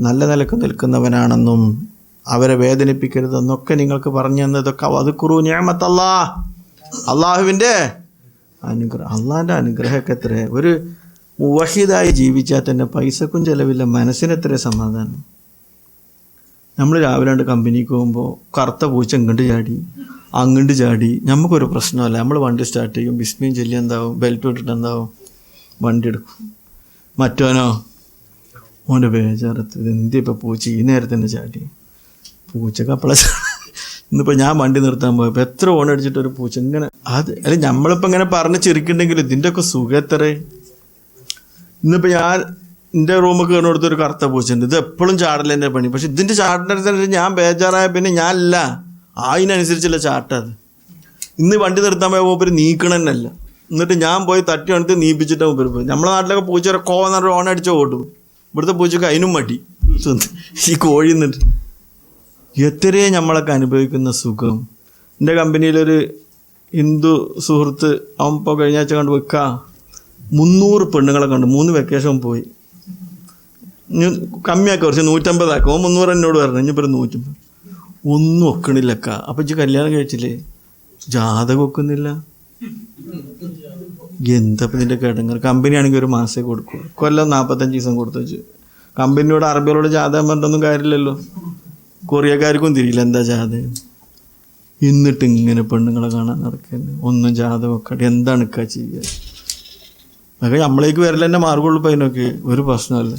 നല്ല നിലക്ക് നിൽക്കുന്നവനാണെന്നും അവരെ വേദനിപ്പിക്കരുതെന്നൊക്കെ നിങ്ങൾക്ക് പറഞ്ഞു തന്നതൊക്കെ വദ്കുറൂ നിഅമത്തല്ലാഹ്, അള്ളാഹുവിൻ്റെ അനുഗ്രഹം. അള്ളാഹിൻ്റെ അനുഗ്രഹമൊക്കെ എത്ര. ഒരു മുവഹിദായി ജീവിച്ചാൽ തന്നെ പൈസക്കും ചിലവില്ല, മനസ്സിന് എത്ര സമാധാനം. നമ്മൾ രാവിലെ കണ്ട് കമ്പനിക്ക് പോകുമ്പോൾ കറുത്ത പൂച്ച ഇങ്ങോട്ട് ചാടി അങ്ങോട്ട് ചാടി, നമുക്കൊരു പ്രശ്നമല്ല. നമ്മൾ വണ്ടി സ്റ്റാർട്ട് ചെയ്യും, ബിസ്മിയും ചൊല്ലി എന്താവും, ബെൽറ്റ് ഇട്ടിട്ട് എന്താവും, വണ്ടി എടുക്കും. മറ്റോനോ ഓൻ്റെ ബേജാറത്ത് എന്തിപ്പോൾ പൂച്ച ഈ നേരത്തന്നെ ചാടി, പൂച്ചക്ക് അപ്പള. ഇന്നിപ്പോൾ ഞാൻ വണ്ടി നിർത്താൻ പോയപ്പോൾ എത്ര ഓണടിച്ചിട്ട് ഒരു പൂച്ച ഇങ്ങനെ അത് അല്ല നമ്മളിപ്പോൾ ഇങ്ങനെ പറഞ്ഞ് ചിരിക്കുന്നുണ്ടെങ്കിൽ ഇതിൻ്റെയൊക്കെ സുഖം എത്രേ. ഇന്നിപ്പോൾ ഞാൻ എൻ്റെ റൂമിൽ കയറി കൊടുത്തൊരു കറുത്ത പൂച്ചയുണ്ട്, ഇത് എപ്പോഴും ചാടലെൻ്റെ പണി. പക്ഷെ ഇതിൻ്റെ ചാട്ടിനനുസരിച്ച് ഞാൻ ബേജാറായ പിന്നെ ഞാനല്ല, അതിനനുസരിച്ചുള്ള ചാട്ടത്. ഇന്ന് വണ്ടി നിർത്താൻ പോയ മൂപ്പര് നീക്കണമെന്നല്ല, എന്നിട്ട് ഞാൻ പോയി തട്ടി വന്നിട്ട് നീപ്പിച്ചിട്ട് മൂപ്പര് പോയി. നമ്മുടെ നാട്ടിലൊക്കെ പൂച്ചയുടെ കോന്നൊരു ഓണടിച്ച് ഓടും, ഇവിടുത്തെ പൂച്ചക്ക് അതിനും മടി. ഈ കോഴി നിന്നിട്ട് എത്രയും നമ്മളൊക്കെ അനുഭവിക്കുന്ന സുഖം. എൻ്റെ കമ്പനിയിലൊരു ഹിന്ദു സുഹൃത്ത് അവൻ ഇപ്പോൾ കഴിഞ്ഞ ആഴ്ച കണ്ട് വെക്കുക 300 പെണ്ണുങ്ങളെ കണ്ട് 3 വെക്കേഷൻ പോയി. കമ്മിയാക്കി കുറച്ച് 150 ആക്കും. 300 എന്നോട് പറഞ്ഞു, ഇനിയിപ്പോൾ 150 ഒന്നും ഒക്കണില്ലക്ക. അപ്പം ഇജ്ജ് കല്യാണം കഴിച്ചില്ലേ, ജാതകം ഒക്കുന്നില്ല, എന്തപ്പം നിൻ്റെ കിടങ്ങർ. കമ്പനി ആണെങ്കിൽ ഒരു മാസമേ കൊടുക്കുള്ളൂ, കൊല്ലം 45 ദിവസം കൊടുത്തു വെച്ച്. കമ്പനിയോട് അറബികളോട് ജാതകം പറഞ്ഞൊന്നും കാര്യമില്ലല്ലോ, കൊറിയക്കാർക്കും തിരിയില്ല എന്താ ജാതകം. എന്നിട്ട് ഇങ്ങനെ പെണ്ണുങ്ങളെ കാണാൻ നടക്കുന്നത്, ഒന്നും ജാതകം ഒക്കെ എന്താണ് ഇക്ക ചെയ്യുക. അതൊക്കെ നമ്മളേക്ക് വരല തന്നെ മാർഗമുള്ളൂ. ഇപ്പം അതിനൊക്കെ ഒരു പ്രശ്നമല്ല.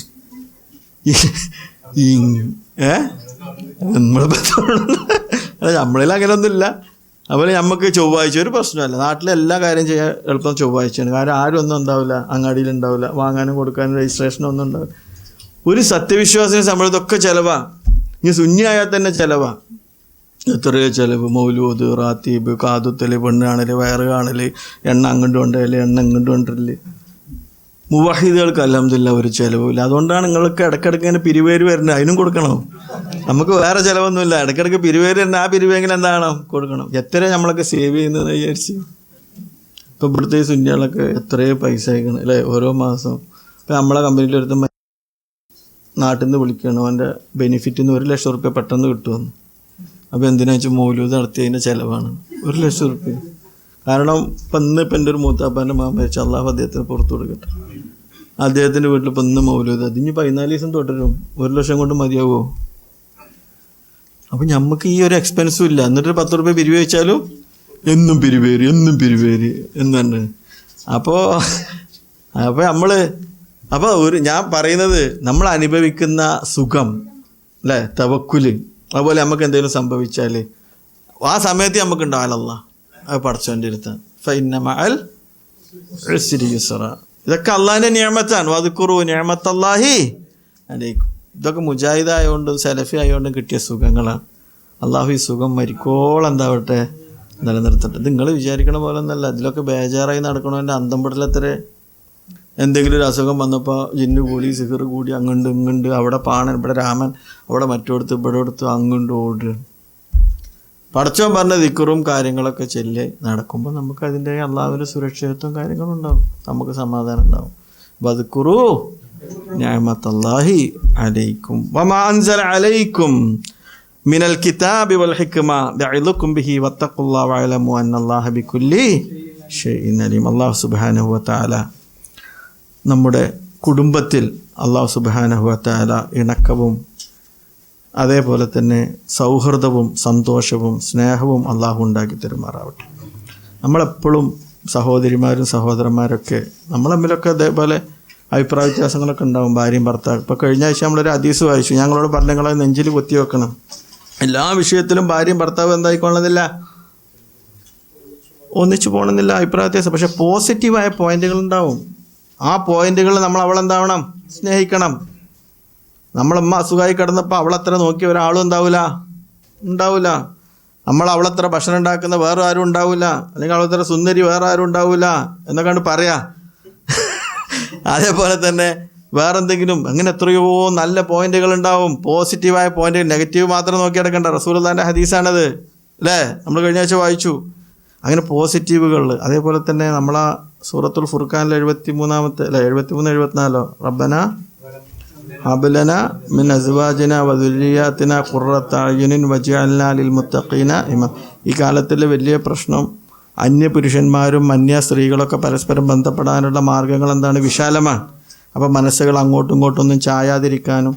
നമ്മളിൽ അങ്ങനെയൊന്നുമില്ല. അതുപോലെ നമുക്ക് ചൊവ്വാഴ്ച ഒരു പ്രശ്നമല്ല. നാട്ടിലെ എല്ലാ കാര്യം ചെയ്യാൻ എളുപ്പം ചൊവ്വാഴ്ചയാണ്. കാരണം ആരും ഒന്നും ഉണ്ടാവില്ല, അങ്ങാടിയിലുണ്ടാവില്ല, വാങ്ങാനും കൊടുക്കാനും രജിസ്ട്രേഷനും ഒന്നും ഉണ്ടാവില്ല. ഒരു സത്യവിശ്വാസത്തിന് സമയത്തൊക്കെ ചിലവാണ്. ഇനി സുന്നിയായാൽ തന്നെ ചിലവാണ്, എത്രയോ ചിലവ്. മൗലൂദ്, റാത്തീബ്, കാതുത്തല്, പെണ്ണ് കാണൽ, വയറ് കാണൽ, എണ്ണ അങ്ങോട്ട് കൊണ്ടുവരല്, എണ്ണ ഇങ്ങോട്ട് കൊണ്ടുവരല്. മുവഹിദുകൾക്ക് അൽഹംദുലില്ലാ ഒരു ചിലവില്ല. അതുകൊണ്ടാണ് നിങ്ങൾക്ക് ഇടയ്ക്കിടയ്ക്ക് ഇങ്ങനെ പിരിവേര് വരുന്നത്, അതിനും കൊടുക്കണം. നമുക്ക് വേറെ ചിലവൊന്നുമില്ല, ഇടയ്ക്കിടയ്ക്ക് പിരിവേര് വരുന്ന ആ പിരിവെങ്കിലും എന്താണ് കൊടുക്കണം. എത്ര നമ്മളൊക്കെ സേവ് ചെയ്യുന്നതെന്ന് വിചാരിച്ച്. ഇപ്പോൾ ഇവിടുത്തെ സുന്നികളൊക്കെ എത്രയോ പൈസ അയക്കണം അല്ലേ ഓരോ മാസം. ഇപ്പം നമ്മളെ കമ്പനിയിലെടുത്ത് നാട്ടിൽ നിന്ന് വിളിക്കണം, അവൻ്റെ ബെനിഫിറ്റിൽ നിന്ന് 1 ലക്ഷം റുപ്യ പെട്ടെന്ന് കിട്ടുമെന്ന്. അപ്പോൾ എന്തിനാ വെച്ചാൽ മൗലൂദ് നടത്തിയതിൻ്റെ ചിലവാണ് 1 ലക്ഷം റുപ്യ. കാരണം ഇപ്പം ഇപ്പം എൻ്റെ ഒരു മൂത്താപ്പാൻ്റെ മാമ വെച്ചാൽ അള്ളാഹു അദ്ദേഹത്തിന് പുറത്തു കൊടുക്കട്ടെ. അദ്ദേഹത്തിൻ്റെ വീട്ടിൽ ഇപ്പം ഇന്ന് മൗലൂദ്, അതിന് 14 ദിവസം തുടരും. 1 ലക്ഷം കൊണ്ട് മതിയാവുമോ? അപ്പം നമുക്ക് ഈ ഒരു എക്സ്പെൻസും ഇല്ല. എന്നിട്ട് 10 റുപ്യ പിരിവ് വെച്ചാലും എന്നും പിരിവേര് എന്നുണ്ട്. അപ്പോൾ ഞാൻ പറയുന്നത് നമ്മൾ അനുഭവിക്കുന്ന സുഖം അല്ലേ, തവക്കുല്. അതുപോലെ നമുക്ക് എന്തെങ്കിലും സംഭവിച്ചാൽ ആ സമയത്ത് നമുക്ക് ഉണ്ടാവില്ല, അത് പടച്ചോൻ്റെ അടുത്താണ്. ഫഇന്ന മഅൽ ഉസ്രി യുസ്റ. ഇതൊക്കെ അള്ളാഹിൻ്റെ നിഅമത്താണ്. വദ്കുറൂ നിഅമത്തല്ലാഹി അലൈക്കും. ഇതൊക്കെ മുജാഹിദ് ആയതുകൊണ്ടും സലഫി ആയതുകൊണ്ടും കിട്ടിയ സുഖങ്ങളാണ്. അള്ളാഹു ഈ സുഖം മരിക്കോളം എന്താവട്ടെ നിലനിർത്തട്ടെ. നിങ്ങൾ വിചാരിക്കണ പോലെ ഒന്നല്ല. ഇതിലൊക്കെ ബേജാറായി നടക്കണതിൻ്റെ അന്തം പെടലത്ര. എന്തെങ്കിലും ഒരു അസുഖം വന്നപ്പോൾ ജിന്ന് കൂടി, സിഹർ കൂടി, അങ്ങുണ്ട് ഇങ്ങുണ്ട്, അവിടെ പാണൻ, ഇവിടെ രാമൻ, അവിടെ മറ്റോടത്ത് ഇവിടെ എടുത്ത് അങ്ങുണ്ട് ഓടുക. പടച്ചോൻ പറഞ്ഞ ദിക്റും കാര്യങ്ങളൊക്കെ ചൊല്ലി നടക്കുമ്പോൾ നമുക്ക് അതിൻ്റെ അള്ളാഹുവിൻ്റെ സുരക്ഷിതത്വം കാര്യങ്ങളും ഉണ്ടാവും, നമുക്ക് സമാധാനം ഉണ്ടാവും. വദ്കുറൂ നിഅമത്തല്ലാഹി അലൈക്കും വമാ അൻസല അലൈക്കും മിനൽ കിതാബി വൽ ഹിക്മ ബിഇദുക്കും ബിഹി വത്തഖുല്ലാഹ വഅലമു അന്നല്ലാഹ ബികുല്ലി ഷൈഇൻ അലീം. അല്ലാഹു സുബ്ഹാനഹു വ തആല നമ്മുടെ കുടുംബത്തിൽ അല്ലാഹു സുബ്ഹാനഹു വ തആല ഇണക്കവും അതേപോലെ തന്നെ സൗഹൃദവും സന്തോഷവും സ്നേഹവും അള്ളാഹു ഉണ്ടാക്കി തരുമാറാവട്ടെ. നമ്മളെപ്പോഴും സഹോദരിമാരും സഹോദരന്മാരൊക്കെ നമ്മൾ തമ്മിലൊക്കെ അതേപോലെ അഭിപ്രായ വ്യത്യാസങ്ങളൊക്കെ ഉണ്ടാവും, ഭാര്യയും ഭർത്താവ്. ഇപ്പോൾ കഴിഞ്ഞ ആഴ്ച നമ്മളൊരു ഹദീസ് വായിച്ചു, ഞങ്ങളോട് പറഞ്ഞ നിങ്ങളെ നെഞ്ചിൽ കുത്തി വെക്കണം. എല്ലാ വിഷയത്തിലും ഭാര്യയും ഭർത്താവ് എന്തായിക്കൊള്ളുന്നില്ല, ഒന്നിച്ചു പോകണമെന്നില്ല അഭിപ്രായ വ്യത്യാസം. പക്ഷെ പോസിറ്റീവായ പോയിന്റുകളുണ്ടാവും. ആ പോയിന്റുകൾ നമ്മൾ അവളെന്താവണം, സ്നേഹിക്കണം. നമ്മളമ്മ അസുഖമായി കിടന്നപ്പോൾ അവളത്ര നോക്കിയ ഒരാളും ഉണ്ടാവില്ല. നമ്മൾ അവളത്ര ഭക്ഷണം ഉണ്ടാക്കുന്ന വേറെ ആരും ഉണ്ടാവില്ല, അല്ലെങ്കിൽ അവളത്ര സുന്ദരി വേറെ ആരും ഉണ്ടാവില്ല എന്നൊക്കെയാണ് പറയാ. അതേപോലെ തന്നെ വേറെന്തെങ്കിലും, അങ്ങനെ എത്രയോ നല്ല പോയിന്റുകൾ ഉണ്ടാവും. പോസിറ്റീവായ പോയിന്റ്, നെഗറ്റീവ് മാത്രം നോക്കി നടക്കണ്ട. റസൂലുള്ളാഹിന്റെ ഹദീസാണത് അല്ലേ, നമ്മൾ കഴിഞ്ഞ ആഴ്ച വായിച്ചു. അങ്ങനെ പോസിറ്റീവുകൾ. അതേപോലെ തന്നെ നമ്മളാ സൂറത്തുൽ ഫുർഖാനിലെ 73 അല്ലെ 74 റബ്ബന ഹബ് ലനാ മിൻ അസ്വാജിനാ വദുരിയാത്തിനാ ഖുർറത അയ്യുനിൻ വജഅൽനാ ലിൽ മുത്തഖീന ഇമാം. ഈ കാലത്തിലെ വലിയ പ്രശ്നം അന്യ പുരുഷന്മാരും അന്യ സ്ത്രീകളൊക്കെ പരസ്പരം ബന്ധപ്പെടാനുള്ള മാർഗ്ഗങ്ങൾ എന്താണ്? വിശാലമാണ്. അപ്പോൾ മനസ്സുകൾ അങ്ങോട്ടും ഇങ്ങോട്ടൊന്നും ചായാതിരിക്കാനും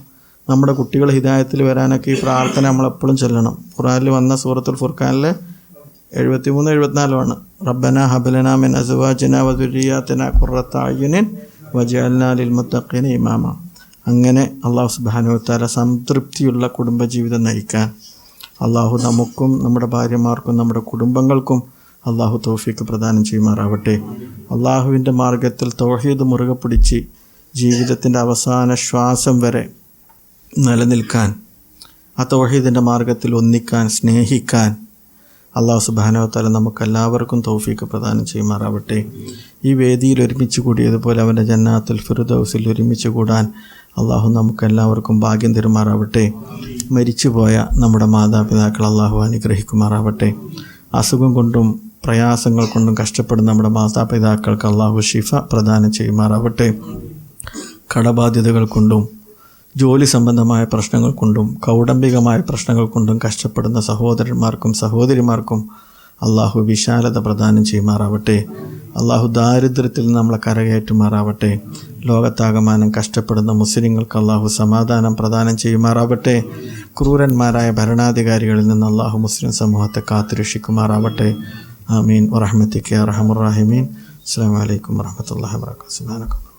നമ്മുടെ കുട്ടികൾ ഹിദായത്തിൽ വരാനൊക്കെ ഈ പ്രാർത്ഥന നമ്മളെപ്പോഴും ചൊല്ലണം. ഖുർആനിൽ വന്ന സൂറത്തുൽ ഫുർഖാനിലെ 73-74 റബ്ബന ഹബ് ലനാ മിൻ അസ്വാജിനാ വദുരിയാത്തിനാ ഖുർറത അയ്യുനിൻ വജഅൽനാ ലിൽ മുത്തഖീന ഇമാമ. അങ്ങനെ അള്ളാഹു സുബ്ഹാനഹു വ തആല സംതൃപ്തിയുള്ള കുടുംബജീവിതം നയിക്കാൻ അള്ളാഹു നമുക്കും നമ്മുടെ ഭാര്യമാർക്കും നമ്മുടെ കുടുംബങ്ങൾക്കും അള്ളാഹു തൗഫീഖ് പ്രദാനം ചെയ്യുമാറാവട്ടെ. അള്ളാഹുവിൻ്റെ മാർഗത്തിൽ തൗഹീദ് മുറുകെ പിടിച്ച് ജീവിതത്തിൻ്റെ അവസാന ശ്വാസം വരെ നിലനിൽക്കാൻ, ആ തൗഹീദിൻ്റെ മാർഗത്തിൽ ഒന്നിക്കാൻ, സ്നേഹിക്കാൻ അള്ളാഹു സുബ്ഹാനഹു വ തആല നമുക്കെല്ലാവർക്കും തൗഫീഖ് പ്രദാനം ചെയ്യുമാറാവട്ടെ. ഈ വേദിയിൽ ഒരുമിച്ച് കൂടിയതുപോലെ അവൻ്റെ ജന്നാത്തുൽ ഫിർദൗസിൽ ഒരുമിച്ച് കൂടാൻ അള്ളാഹു നമുക്കെല്ലാവർക്കും ഭാഗ്യം തരുമാറാവട്ടെ. മരിച്ചുപോയ നമ്മുടെ മാതാപിതാക്കൾ അള്ളാഹു അനുഗ്രഹിക്കുമാറാവട്ടെ. അസുഖം കൊണ്ടും പ്രയാസങ്ങൾ കൊണ്ടും കഷ്ടപ്പെടുന്ന നമ്മുടെ മാതാപിതാക്കൾക്ക് അള്ളാഹു ശിഫ പ്രദാനം ചെയ്യുമാറാവട്ടെ. കടബാധ്യതകൾ കൊണ്ടും ജോലി സംബന്ധമായ പ്രശ്നങ്ങൾ കൊണ്ടും കൗടംബികമായ പ്രശ്നങ്ങൾ കൊണ്ടും കഷ്ടപ്പെടുന്ന സഹോദരന്മാർക്കും സഹോദരിമാർക്കും അള്ളാഹു വിശാലത പ്രദാനം ചെയ്യുമാറാവട്ടെ. അള്ളാഹു ദാരിദ്ര്യത്തിൽ നമ്മളെ കരകയറ്റുമാറാവട്ടെ. ലോകത്താകമാനം കഷ്ടപ്പെടുന്ന മുസ്ലിങ്ങൾക്ക് അള്ളാഹു സമാധാനം പ്രദാനം ചെയ്യുമാറാവട്ടെ. ക്രൂരന്മാരായ ഭരണാധികാരികളിൽ നിന്ന് അള്ളാഹു മുസ്ലിം സമൂഹത്തെ കാത്തുരക്ഷിക്കുമാറാവട്ടെ. ആമീൻ വറഹ്മതിക യാ അർഹമർ റഹീമീൻ. അസ്സലാമു അലൈക്കും വറഹ്മത്തുള്ളാഹി വബറകാതുഹു.